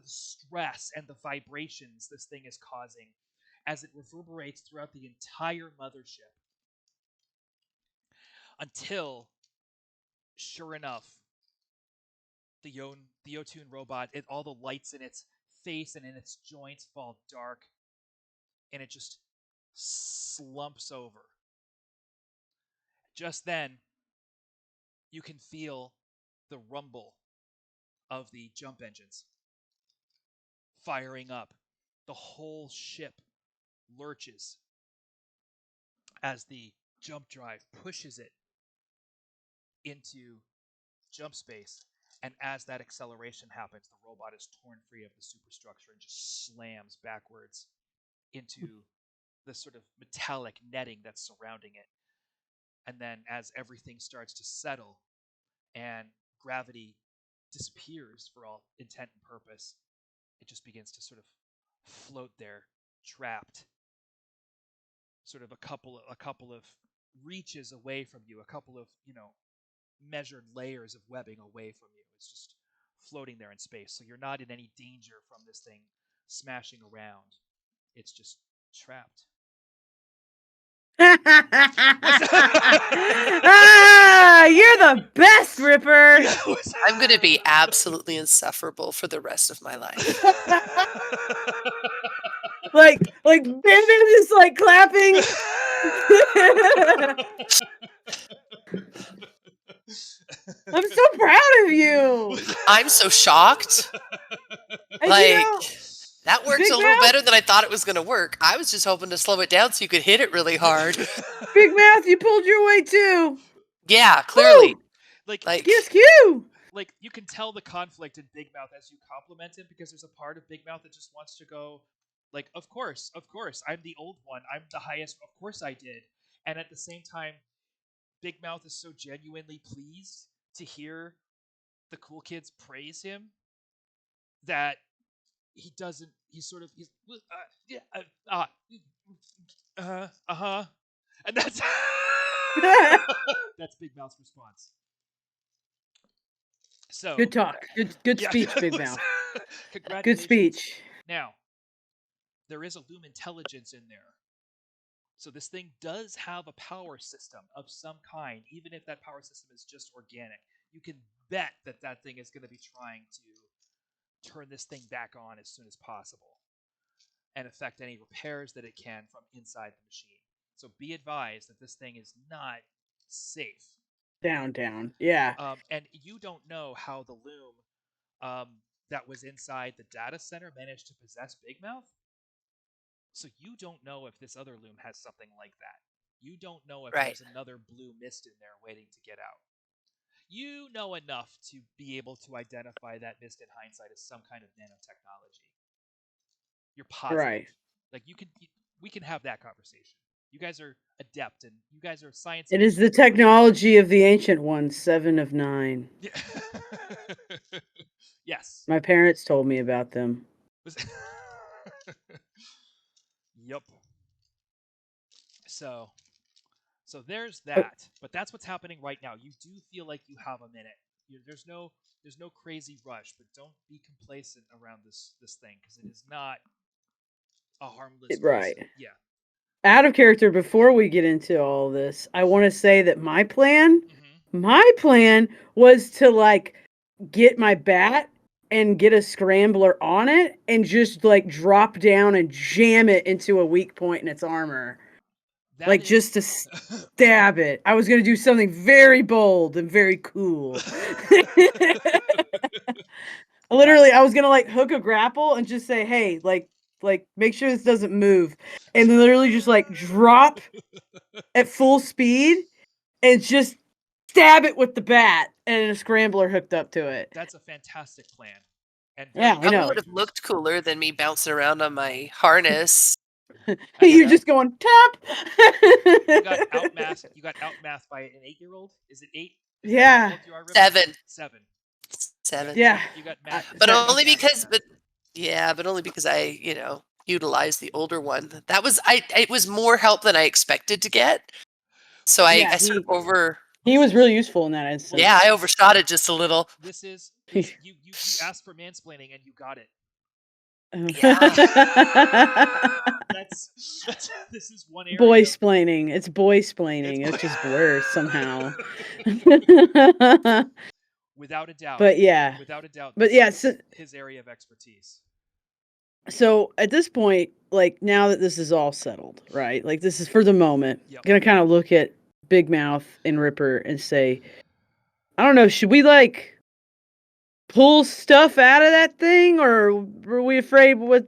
stress and the vibrations this thing is causing as it reverberates throughout the entire mothership until, sure enough, the Jotun robot, all the lights in its face and in its joints fall dark, and it just slumps over. Just then, you can feel the rumble of the jump engines firing up. The whole ship lurches as the jump drive pushes it into jump space, and as that acceleration happens, the robot is torn free of the superstructure and just slams backwards into the sort of metallic netting that's surrounding it. And then as everything starts to settle and gravity disappears for all intent and purpose, it just begins to sort of float there, trapped, sort of a couple of reaches away from you, a couple of measured layers of webbing away from you. It's just floating there in space, so you're not in any danger from this thing smashing around. It's just trapped. You're the best, Ripper. I'm going to be absolutely insufferable for the rest of my life. like Bam Bam just like clapping. I'm so proud of you. I'm so shocked. And Like, that works Big a little Mouth? better than I thought it was going to work. I was just hoping to slow it down so you could hit it really hard. Big Mouth, you pulled your weight too. Yeah, clearly. Woo! like Yes, Q. like you can tell the conflict in Big Mouth as you compliment him, because there's a part of Big Mouth that just wants to go like, of course, I'm the old one, I'm the highest, of course I did. And at the same time, Big Mouth is so genuinely pleased to hear the cool kids praise him that he doesn't. He's sort of yeah and that's that's Big Mouth's response. So Good talk. Good yeah, speech, Big Mouth. Good Congratulations. speech. Now, there is a loom intelligence in there. So this thing does have a power system of some kind, even if that power system is just organic. You can bet that that thing is going to be trying to turn this thing back on as soon as possible and affect any repairs that it can from inside the machine. So be advised that this thing is not safe. Down. Yeah. And you don't know how the loom that was inside the data center managed to possess Big Mouth. So you don't know if this other loom has something like that. You don't know if Right. there's another blue mist in there waiting to get out. You know enough to be able to identify that mist in hindsight as some kind of nanotechnology. You're positive. Right. Like we can have that conversation. You guys are adept and you guys are science. It is the technology of the ancient ones, 7 of 9. Yeah. Yes. My parents told me about them. Yep. So there's that. But that's what's happening right now. You do feel like you have a minute. There's no crazy rush, but don't be complacent around this thing, because it is not a harmless Right. person. Yeah. Out of character, before we get into all this, I want to say that my plan was to like get my bat and get a scrambler on it and just like drop down and jam it into a weak point in its armor. Just to stab it. I was going to do something very bold and very cool. Literally, I was going to like hook a grapple and just say, hey, like make sure this doesn't move. And then literally just like drop at full speed and just stab it with the bat and a scrambler hooked up to it. That's a fantastic plan. And yeah, I know. It would have looked cooler than me bouncing around on my harness. You're just going tap. You got outmasked. You got outmasked by an 8-year-old. Is it 8? Yeah. 7. 7. Yeah. You got masked. But only because I, utilized the older one. That was it was more help than I expected to get. So I sort of over. He was really useful in that instance. Yeah, I overshot it just a little. This is you asked for mansplaining and you got it. Yeah. This is one area. Boy-splaining. It's boy-splaining. It's just worse somehow. Without a doubt. But yeah. Without a doubt. But yeah, so, his area of expertise. So at this point, like now that this is all settled, right? Like this is for the moment. Yep. Gonna kind of look at Big Mouth and Ripper and say, I don't know, should we like pull stuff out of that thing, or were we afraid? What?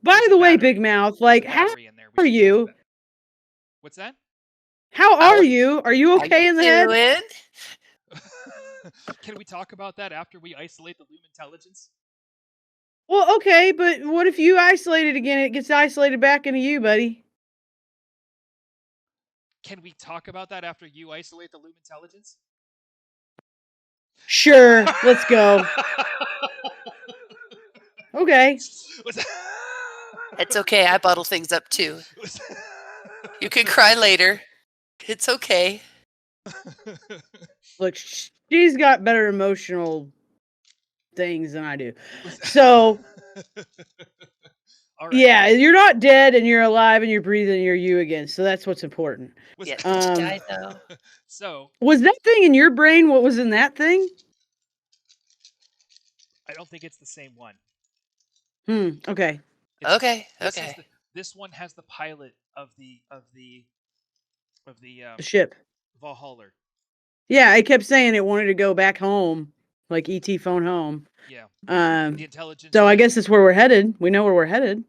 By the way, Big Mouth, like how are you? What's that? How are you? Are you okay in the head? Can we talk about that after we isolate the loom intelligence? Well, okay, but what if you isolate it again? It gets isolated back into you, buddy. Can we talk about that after you isolate the loom intelligence? Sure, let's go. Okay. It's okay. I bottle things up too. You can cry later. It's okay. Look, she's got better emotional things than I do. So, all right. yeah, you're not dead and you're alive and you're breathing and you're you again. So that's what's important. Yeah, did you die though? So was that thing in your brain what was in that thing? I don't think it's the same one. Okay. Okay. This one has the pilot of the The ship. Valhalla. Yeah, I kept saying it wanted to go back home, like ET phone home. Yeah. The intelligence. So I guess that's where we're headed. We know where we're headed.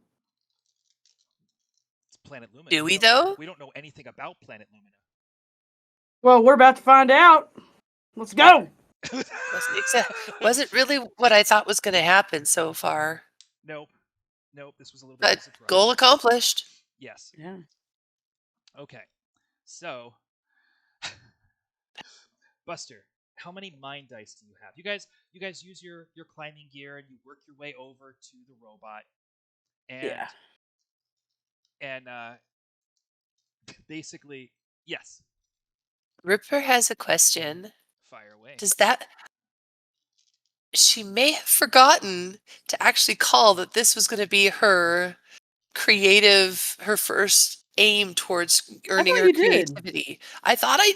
It's Planet Lumina. Do we though? We don't know anything about Planet Lumina. Well, we're about to find out. Let's go. Wasn't really what I thought was going to happen so far. Nope. This was a little bit of a surprise. Goal accomplished. Yes. Yeah. Okay. So, Buster, how many mind dice do you have? You guys use your climbing gear and you work your way over to the robot, and basically, yes. Ripper has a question. Fire away. She may have forgotten to actually call that this was going to be her first aim towards earning her creativity. I thought I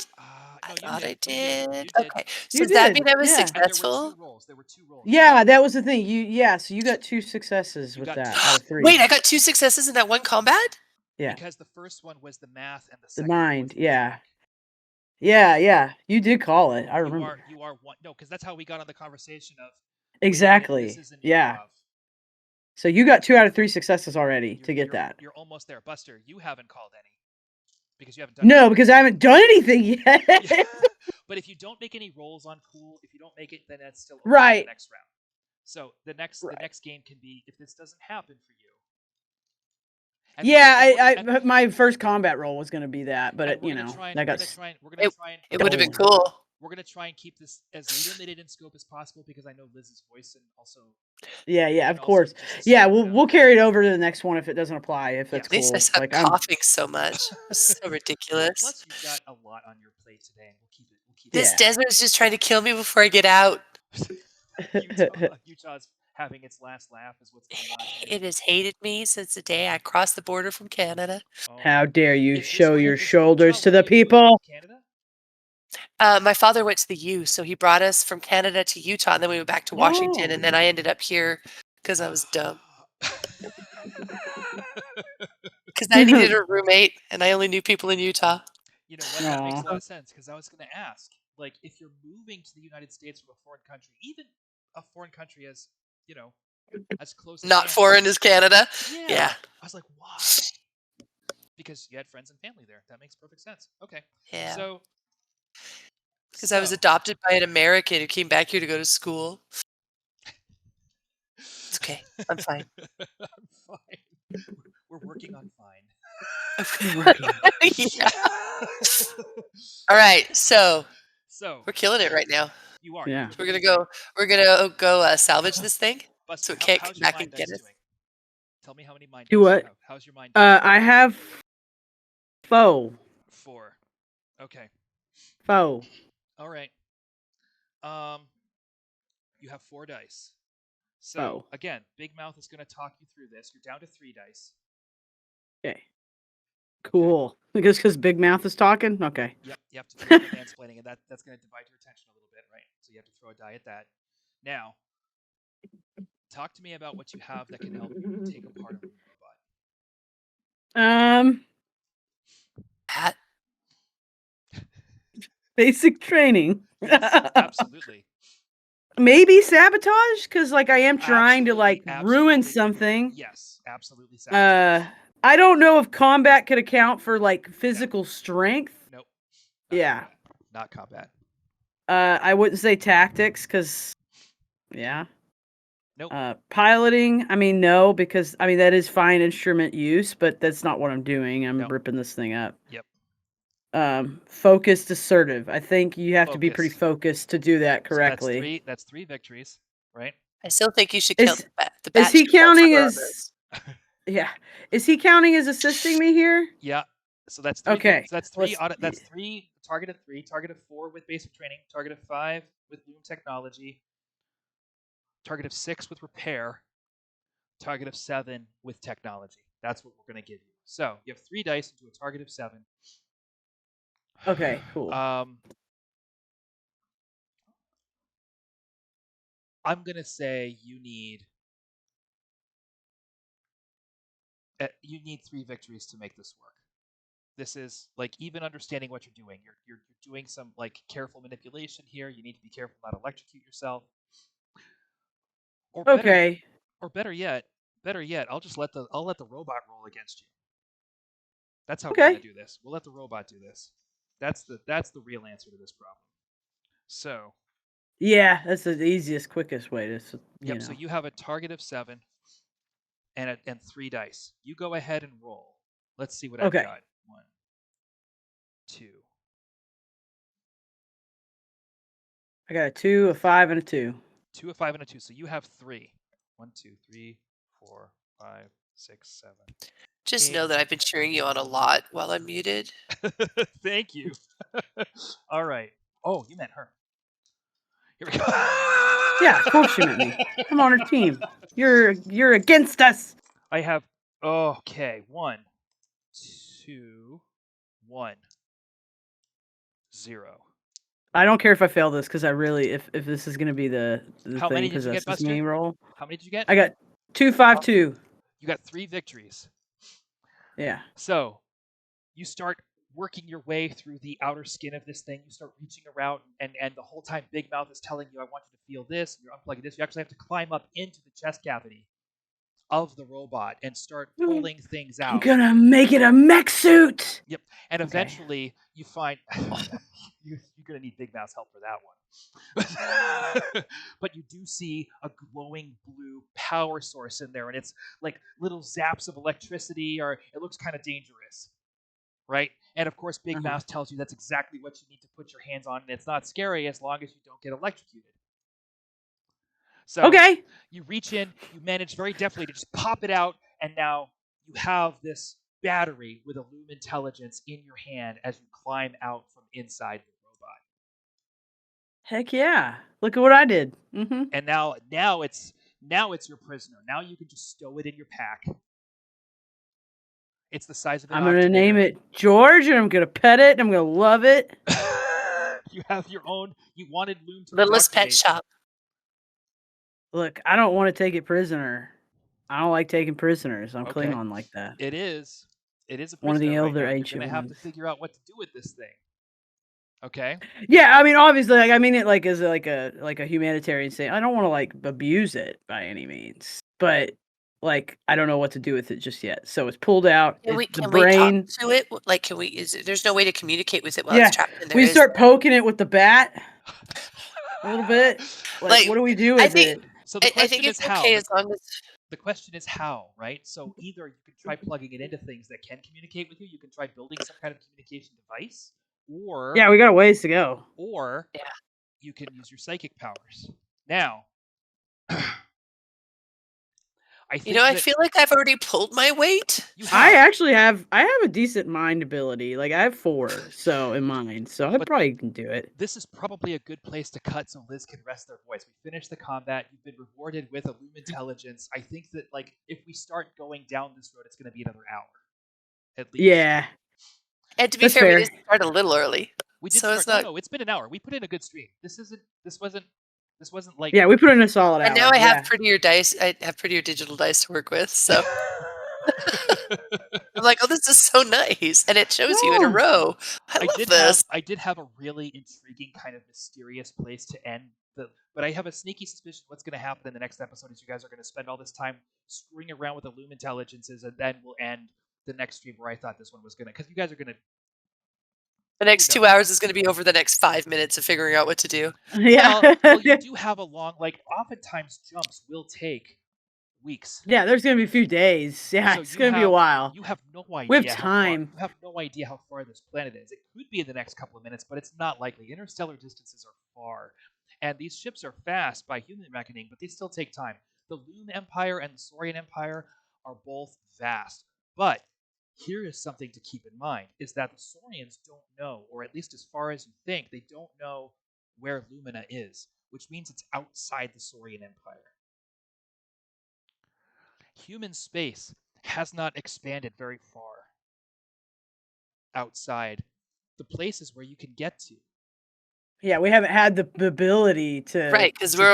did. Okay. So does that mean I was successful? There were two rolls. Yeah, that was the thing. So you got 2 successes with that out of 3. Wait, I got 2 successes in that one combat? Yeah. Because the first one was the math and the The second mind, one was the yeah. tech. Yeah. You did call it. I remember. You are one. No, because that's how we got on the conversation of. Exactly. This is an yeah. improv. So you got 2 out of 3 successes already to get that. You're almost there, Buster. You haven't called any because you haven't done. No, because I haven't done anything yet. Yeah. But if you don't make any rolls on pool, if you don't make it, then that's still right. The next round. So the next game can be if this doesn't happen for you. And my first combat roll was going to be that, but it, it would have been cool. We're going to try and keep this as limited in scope as possible because I know Liz's voice and also. Yeah, of course. Yeah, we'll carry it over to the next one if it doesn't apply. If that's cool. At least I stopped coughing so much. It's so ridiculous. Plus, you've got a lot on your plate today, and we'll keep it. This desert is just trying to kill me before I get out. Utah's having its last laugh is what's going on. It has hated me since the day I crossed the border from Canada. How dare you show your shoulders to the people? Canada? My father went to the U, so he brought us from Canada to Utah, and then we went back to Washington, and then I ended up here because I was dumb. Because I needed a roommate, and I only knew people in Utah. You know what? That makes a lot of sense, because I was going to ask, like, if you're moving to the United States from a foreign country, even a foreign country as, as close as Not Canada. Foreign as Canada? Yeah. I was like, why? Because you had friends and family there. That makes perfect sense. Okay. Yeah. So... Because I was adopted by an American who came back here to go to school. It's okay. I'm fine. I'm fine. We're working on fine. Yeah. All right. So we're killing it right now. You are. Yeah. We're gonna go salvage this thing. Buster, so it can't come back and get us. Tell me how many mind. Do what? How's your mind? I have 4. 4. Okay. 4. All right. You have 4 dice. So again, Big Mouth is going to talk you through this. You're down to 3 dice. Okay. Cool. Because Big Mouth is talking. Okay. Yep. You have to do the mansplaining, and that's going to divide your attention a little bit, right? So you have to throw a die at that. Now, talk to me about what you have that can help you take apart a robot. Hat. Basic training. Yes, absolutely. Maybe sabotage, because I am trying to ruin something. Yes, absolutely. Sabotage. I don't know if combat could account for physical strength. Nope. Yeah. Not combat. I wouldn't say tactics because, yeah. Nope. Piloting, I mean, no, because I mean that is fine instrument use, but that's not what I'm doing. I'm No. ripping this thing up. Yep. Focused, assertive. I think you have to be pretty Focus. focused to do that So correctly. that's three victories, right? I still think you should count Is the is bat he should count counting somewhere on as this. yeah? Is he counting as assisting me here? Yeah. So that's three. Okay, So that's three. let's. That's three. Target of 3. Target of 4 with basic training. Target of 5 with loom technology. Target of 6 with repair. Target of 7 with technology. That's what we're going to give you. So you have 3 dice into a target of 7. Okay, cool. I'm going to say you need 3 victories to make this work. This is like even understanding what you're doing. You're doing some like careful manipulation here. You need to be careful not to electrocute yourself. Or Okay. better yet, I'll let the robot roll against you. That's how we're Okay. gonna do this. We'll let the robot do this. That's the real answer to this problem. So Yeah, that's the easiest, quickest way to, yep. So you have a target of 7 and 3 dice. You go ahead and roll. Let's see what I've Okay. got. 1, 2. I got a 2, a 5, and a 2. 2, a 5, and a 2. So you have 3. 1, 2, 3, 4, 5, 6, 7. Just 8. know that I've been cheering you on a lot while I'm muted. Thank you. All right. Oh, you meant her. Here we go. Yeah, of course you meant me. I'm on her team. You're against us. I have okay. 1, 2, 1, 0. I don't care if I fail this because I really, if this is gonna be the How thing many did you get, possesses me Buster? roll. How many did you get? I got 2, 5, 2. You got 3 victories. Yeah. So you start working your way through the outer skin of this thing. You start reaching around, and the whole time Big Mouth is telling you, I want you to feel this. And you're unplugging this. You actually have to climb up into the chest cavity of the robot and start pulling things I'm out. gonna make it a mech suit. Yep. And Okay. eventually you find you're going to need Big Mouth's help for that one. But you do see a glowing blue power source in there, and it's like little zaps of electricity, or it looks kind of dangerous. Right? And of course, Big Mouth tells you that's exactly what you need to put your hands on, and it's not scary as long as you don't get electrocuted. So Okay. you reach in, you manage very deftly to just pop it out, and now you have this battery with a Loom intelligence in your hand as you climb out from inside the robot. Heck yeah! Look at what I did. And now it's your prisoner. Now you can just stow it in your pack. It's the size of an I'm gonna name octanator. it George, and I'm gonna pet it, and I'm gonna love it. You have your own. You wanted Loom to Littlest pet indoctrinate. shop. Look, I don't want to take it prisoner. I don't like taking prisoners. I'm Okay. Klingon like that. It is a prisoner One of the right elder now. You're ancient gonna have to ones. figure out what to do with this thing. Okay. Yeah, I mean, obviously, like I mean it like as like a humanitarian saying. I don't want to like abuse it by any means, but like I don't know what to do with it just yet. So it's pulled out. Can we The can we talk brain. to it? Like, can we? There's no way to communicate with it while Yeah, it's trapped in there? we Is start poking it with the bat a little bit. Like, what do we do I with think it? So the I question think is it's how. okay as long as The question is how, right? So either you can try plugging it into things that can communicate with you. You can try building some kind of communication device, or Yeah, we got a ways to go. yeah. you can use your psychic powers. Now, I think I that feel like I've already pulled my weight. you I have. actually have a decent mind ability. Like I have 4 so in mind, so I But probably can do it. this is probably a good place to cut so Liz can rest their voice. We finished the combat. You've been rewarded with a Loom intelligence. I think that like if we start going down this road, it's going to be another hour, at least. Yeah, And to be that's fair, we fair. did start a little early. We did So start. it's not. No, it's been an hour. We put in a good stream. This wasn't like. Yeah, we put in a solid And hour. now I have Yeah. prettier dice. I have prettier digital dice to work with. So I'm like, oh, this is so nice, and it shows you in a Oh. row. I love this. I did have a really intriguing kind of mysterious place to end but I have a sneaky suspicion what's going to happen in the next episode is you guys are going to spend all this time screwing around with the Loom intelligences, and then we'll end the next stream where I thought this one was going to, because you guys are going to The next 2 knows? hours is gonna be over the next 5 minutes of figuring out what to do. Yeah. Well, you do have a long, like, oftentimes jumps will take weeks. Yeah, there's gonna be a few days. Yeah, So it's gonna be a while. you have no We have idea how far time. this planet is. It could be in the next couple of minutes, but it's not likely. Interstellar distances are far, and these ships are fast by human reckoning, but they still take time. The Loom Empire and the Saurian Empire are both vast, but here is something to keep in mind: is that the Saurians don't know, or at least as far as you think, they don't know where Lumina is, which means it's outside the Saurian Empire. Human space has not expanded very far outside the places where you can get to. Yeah, we haven't had the ability Right, 'cause to do we're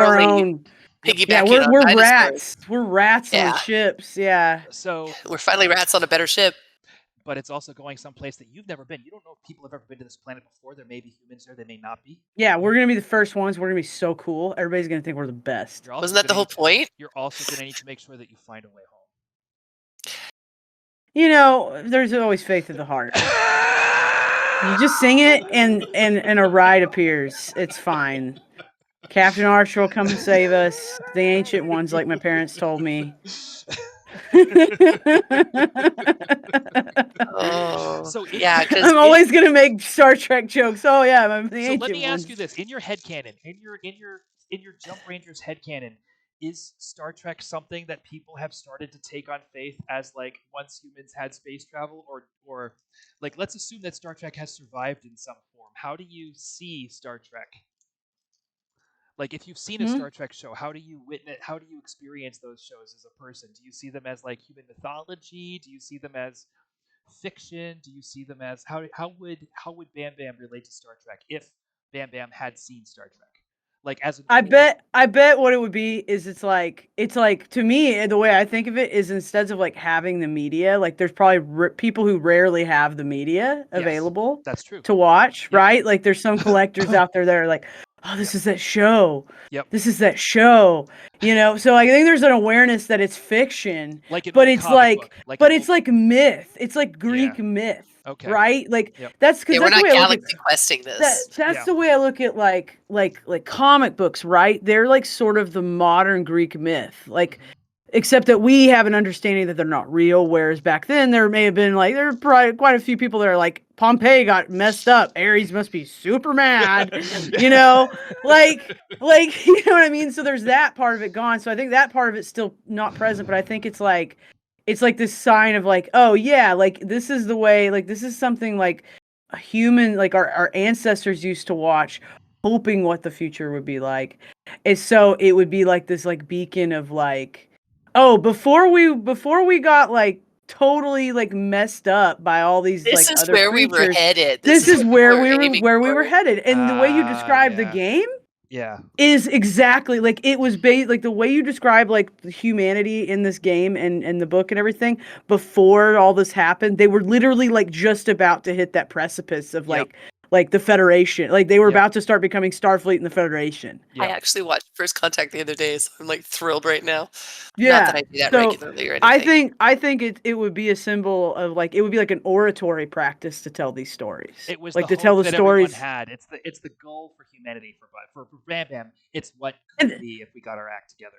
our only own. Yep. Yeah, piggybacking on we're dinosaurs. rats. We're rats on Yeah. ships. Yeah. So, We're finally rats on a better ship. but it's also going someplace that you've never been. You don't know if people have ever been to this planet before. There may be humans there, they may not be. Yeah, we're gonna be the first ones. We're gonna be so cool. Everybody's gonna think we're the best. You're also Wasn't that the gonna whole need point? You're also going to need to make sure that you find a way You know, there's always faith in the heart. You just sing it, and a ride appears. It's fine. Captain Archer will come and save us. The ancient ones, like my parents told me. Oh, So in yeah, your 'cause I'm always gonna make Star Trek jokes. Oh yeah, I'm the So let ancient me ask ones. you this: in your headcanon, in your Jump Rangers headcanon, is Star Trek something that people have started to take on faith as, like, once humans had space travel, or like, let's assume that Star Trek has survived in some form. How do you see Star Trek? Like, if you've seen a Hmm? Star Trek show, how do you experience those shows as a person? Do you see them as, like, human mythology? Do you see them as fiction? Do you see them as how would Bam Bam relate to Star Trek if Bam Bam had seen Star Trek? Like, as a normal. I bet what it would be is it's like to me the way I think of it is instead of like having the media, like there's probably people who rarely have the media Yes, available that's true. to watch, Yep. right? Like there's some collectors out there that are like, "Oh, Yep. this is that show. Yep. This is that show." You know? So I think there's an awareness that it's fiction, Like an but old it's comic like book, like an but it's old. like myth. It's like Yeah. Greek myth, Okay. right? Like Yep. that's yeah, because we're that's the not way I look at galaxy questing this. that's Yeah. the way I look at like comic books, right? They're like sort of the modern Greek myth. Like Mhm. except that we have an understanding that they're not real, whereas back then there may have been like there are probably quite a few people that are like Pompeii got messed up. Ares must be super mad, you know? You know what I mean? So there's that part of it gone. So I think that part of it's still not present, but I think it's like this sign of like, oh yeah, like this is the way, like this is something like a human, like our ancestors used to watch, hoping what the future would be like. And so it would be like this like beacon of like, oh, before we got like totally like messed up by all these This like is other where we were creatures, headed. This this is is what we where were aiming where we were for. headed. And the way you describe the Yeah. game Yeah. is exactly like it was based like the way you describe like the humanity in this game and the book and everything before all this happened. They were literally like just about to hit that precipice of Yep. like the Federation. Like they were Yep. about to start becoming Starfleet and the Federation. I Yep. actually watched First Contact the other day, so I'm, like, thrilled right now. Not that Yeah. I do that So regularly or anything. I think it would be a symbol of like it would be like an oratory practice to tell these stories. It was the Like to tell hope the that everyone stories. had. It's the goal for humanity, for Bam Bam. It's what could And be if we got our act together.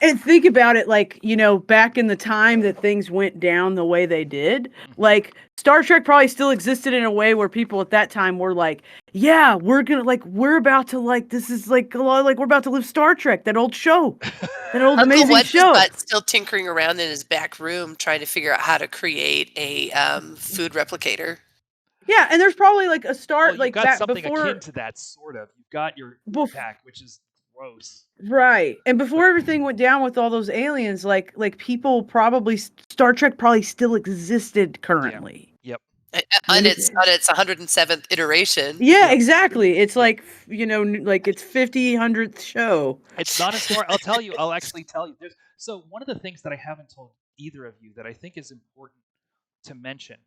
and think about it like, you know, back in the time that things went down the way they did, Mhm. like Star Trek probably still existed in a way where people at that time were like, yeah, we're about to like this is like a lot like we're about to live Star Trek, that old show. That old Uncle amazing What's his show. butt still tinkering around in his back room trying to figure out how to create a, food replicator. Yeah, and there's probably like a Well, start you've like got back something akin before to that, sort of. You've got your food bef- pack, which is gross. right. And before But everything went down with all those aliens, like people probably Star Trek probably still existed yeah. currently. Yep. On And its 107th iteration. yeah, Yep. exactly. It's Yep. like, you know, like it's 100th show. It's not as far. I'll tell you. I'll actually tell you. So one of the things that I haven't told either of you that I think is important to mention,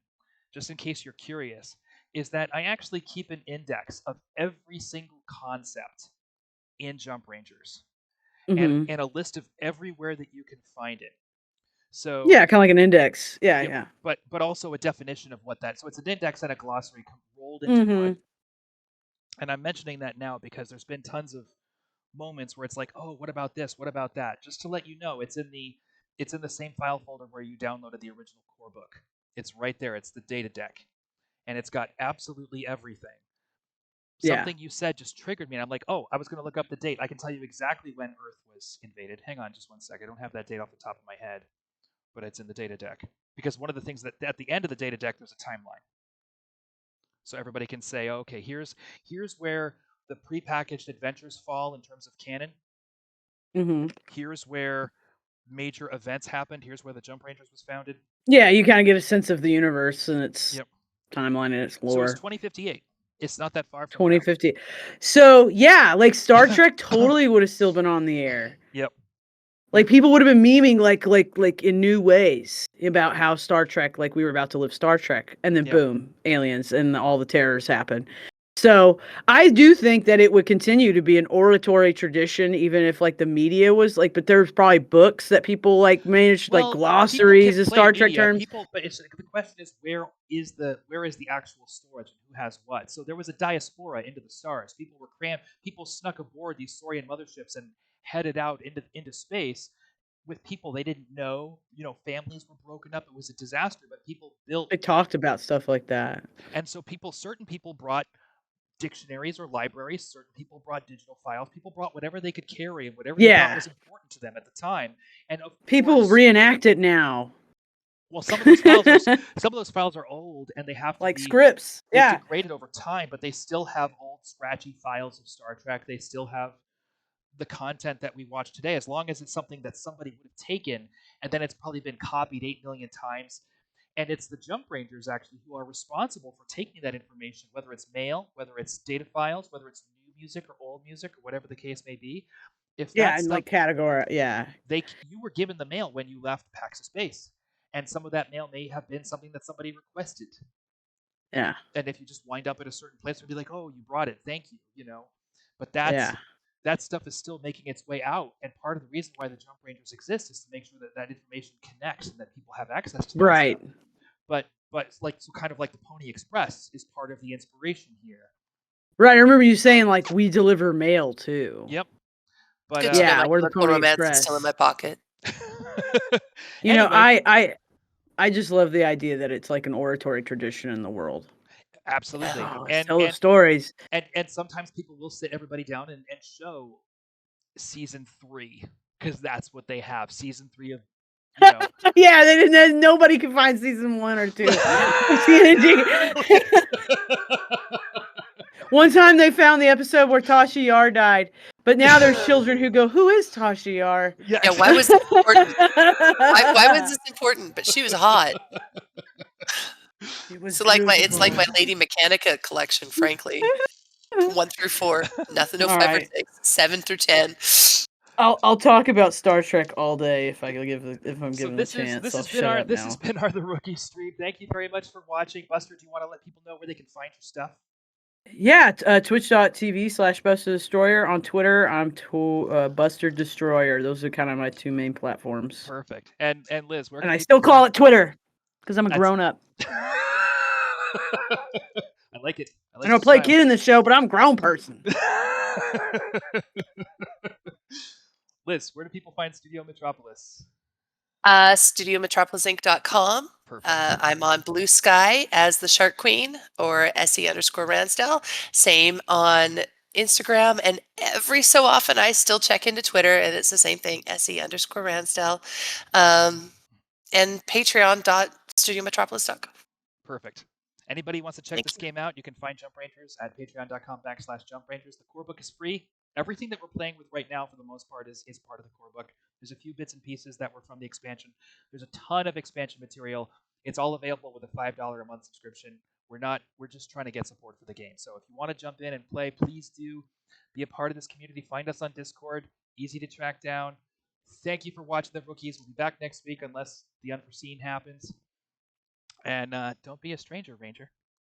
just in case you're curious, is that I actually keep an index of every single concept in Jump Rangers, and Mhm. a list of everywhere that you can find it. So Yeah, kind of like an index. Yeah, yep, yeah. but also a definition of what that. So it's an index and a glossary rolled into Mm-hmm. one. And I'm mentioning that now because there's been tons of moments where it's like, oh, what about this? What about that? Just to let you know, it's in the same file folder where you downloaded the original core book. It's right there. It's the data deck, and it's got absolutely everything. Yeah. Something you said just triggered me, and I'm like, oh, I was going to look up the date. I can tell you exactly when Earth was invaded. Hang on, just one sec. I don't have that date off the top of my head, but it's in the data deck because one of the things that at the end of the data deck there's a timeline, so everybody can say, oh, okay, here's where the prepackaged adventures fall in terms of canon. Mm-hmm. Here's where major events happened. Here's where the Jump Rangers was founded. Yeah, you kind of get a sense of the universe and its Yep. timeline and its So it's lore. 2058. It's not that far from now. 2050. So yeah, like Star Trek totally would have still been on the air. Yep. Like people would have been memeing like in new ways about how Star Trek, like we were about to live Star Trek, and then Yep. boom, aliens and all the terrors happen. So I do think that it would continue to be an oratory tradition, even if like the media was like, but there's probably books that people like managed, like Well, people can glossaries of play Star Trek media. terms. People, but the question is where is the actual storage and who has what? So there was a diaspora into the stars. People were crammed. People snuck aboard these Saurian motherships and headed out into space with people they didn't know. Families were broken up. It was a disaster. But people built, They talked about stuff like that. and so certain people brought dictionaries or libraries. Certain people brought digital files. People brought whatever they could carry and whatever they thought Yeah, was important to them at the time. And of people course, reenact it now, well, some of those files are old and they have to like be scripts. they've Yeah, degraded over time, but they still have old scratchy files of Star Trek. They still have the content that we watch today, as long as it's something that somebody would have taken and then it's probably been copied 8 million times. And it's the Jump Rangers actually who are responsible for taking that information, whether it's mail, whether it's data files, whether it's new music or old music or whatever the case may be. If yeah, that and stuff, like category. Yeah, you were given the mail when you left Pax of Space, and some of that mail may have been something that somebody requested. yeah, And if you just wind up at a certain place, we'd be like, "Oh, you brought it, thank you." But yeah. that stuff is still making its way out, and part of the reason why the Jump Rangers exist is to make sure that that information connects and that people have access to that Right. stuff. But like so, kind of like the Pony Express is part of the inspiration here. Right. I remember you saying like we deliver mail too. Yep. But Good to know Yeah, my we're the chemical Pony romance is still in Express. my pocket. You know, anyway, I just love the idea that it's like an oratory tradition in the world. absolutely. Yeah. Oh, let's And tell the and stories. and sometimes people will sit everybody down and show season 3 because that's what they have. Season 3 of you know Yeah, they didn't. Nobody could find season 1 or 2 of TNG. One time they found the episode where Tasha Yar died, but now there's children who go, "Who is Tasha Yar?" Yeah. Yeah, why was this important? Why was this important? But she was hot. It was So like it's like beautiful. my Lady Mechanica collection, frankly. 1 through 4, nothing, no All 5 or right. 6, 7 through 10. I'll talk about Star Trek all day if I'm So given the this is chance. this I'll has been shut our up this has now. been our The Rookie stream. Thank you very much for watching. Buster, do you want to let people know where they can find your stuff? Yeah, twitch.tv/Buster Destroyer. On Twitter, I'm Buster Destroyer. Those are kind of my 2 main platforms. Perfect. And Liz, where And can I people still call find it Twitter because I'm a that's grown up. I like it. I I like don't your play style. kid in the show, but I'm a grown person. Liz, where do people find Studio Metropolis? StudioMetropolisInc.com. Perfect. I'm on Blue Sky as the Shark Queen or SE_Ransdell. Same on Instagram. And every so often I still check into Twitter and it's the same thing, SE_Ransdell. And Patreon.StudioMetropolis.com. Perfect. Anybody wants to check Thank this you. game out, you can find Jump Rangers at patreon.com/Jump Rangers. The core book is free. Everything that we're playing with right now, for the most part, is part of the core book. There's a few bits and pieces that were from the expansion. There's a ton of expansion material. It's all available with a $5 a month subscription. We're just trying to get support for the game. So if you want to jump in and play, please do be a part of this community. Find us on Discord. Easy to track down. Thank you for watching The Rookies. We'll be back next week unless the unforeseen happens. And don't be a stranger, Ranger.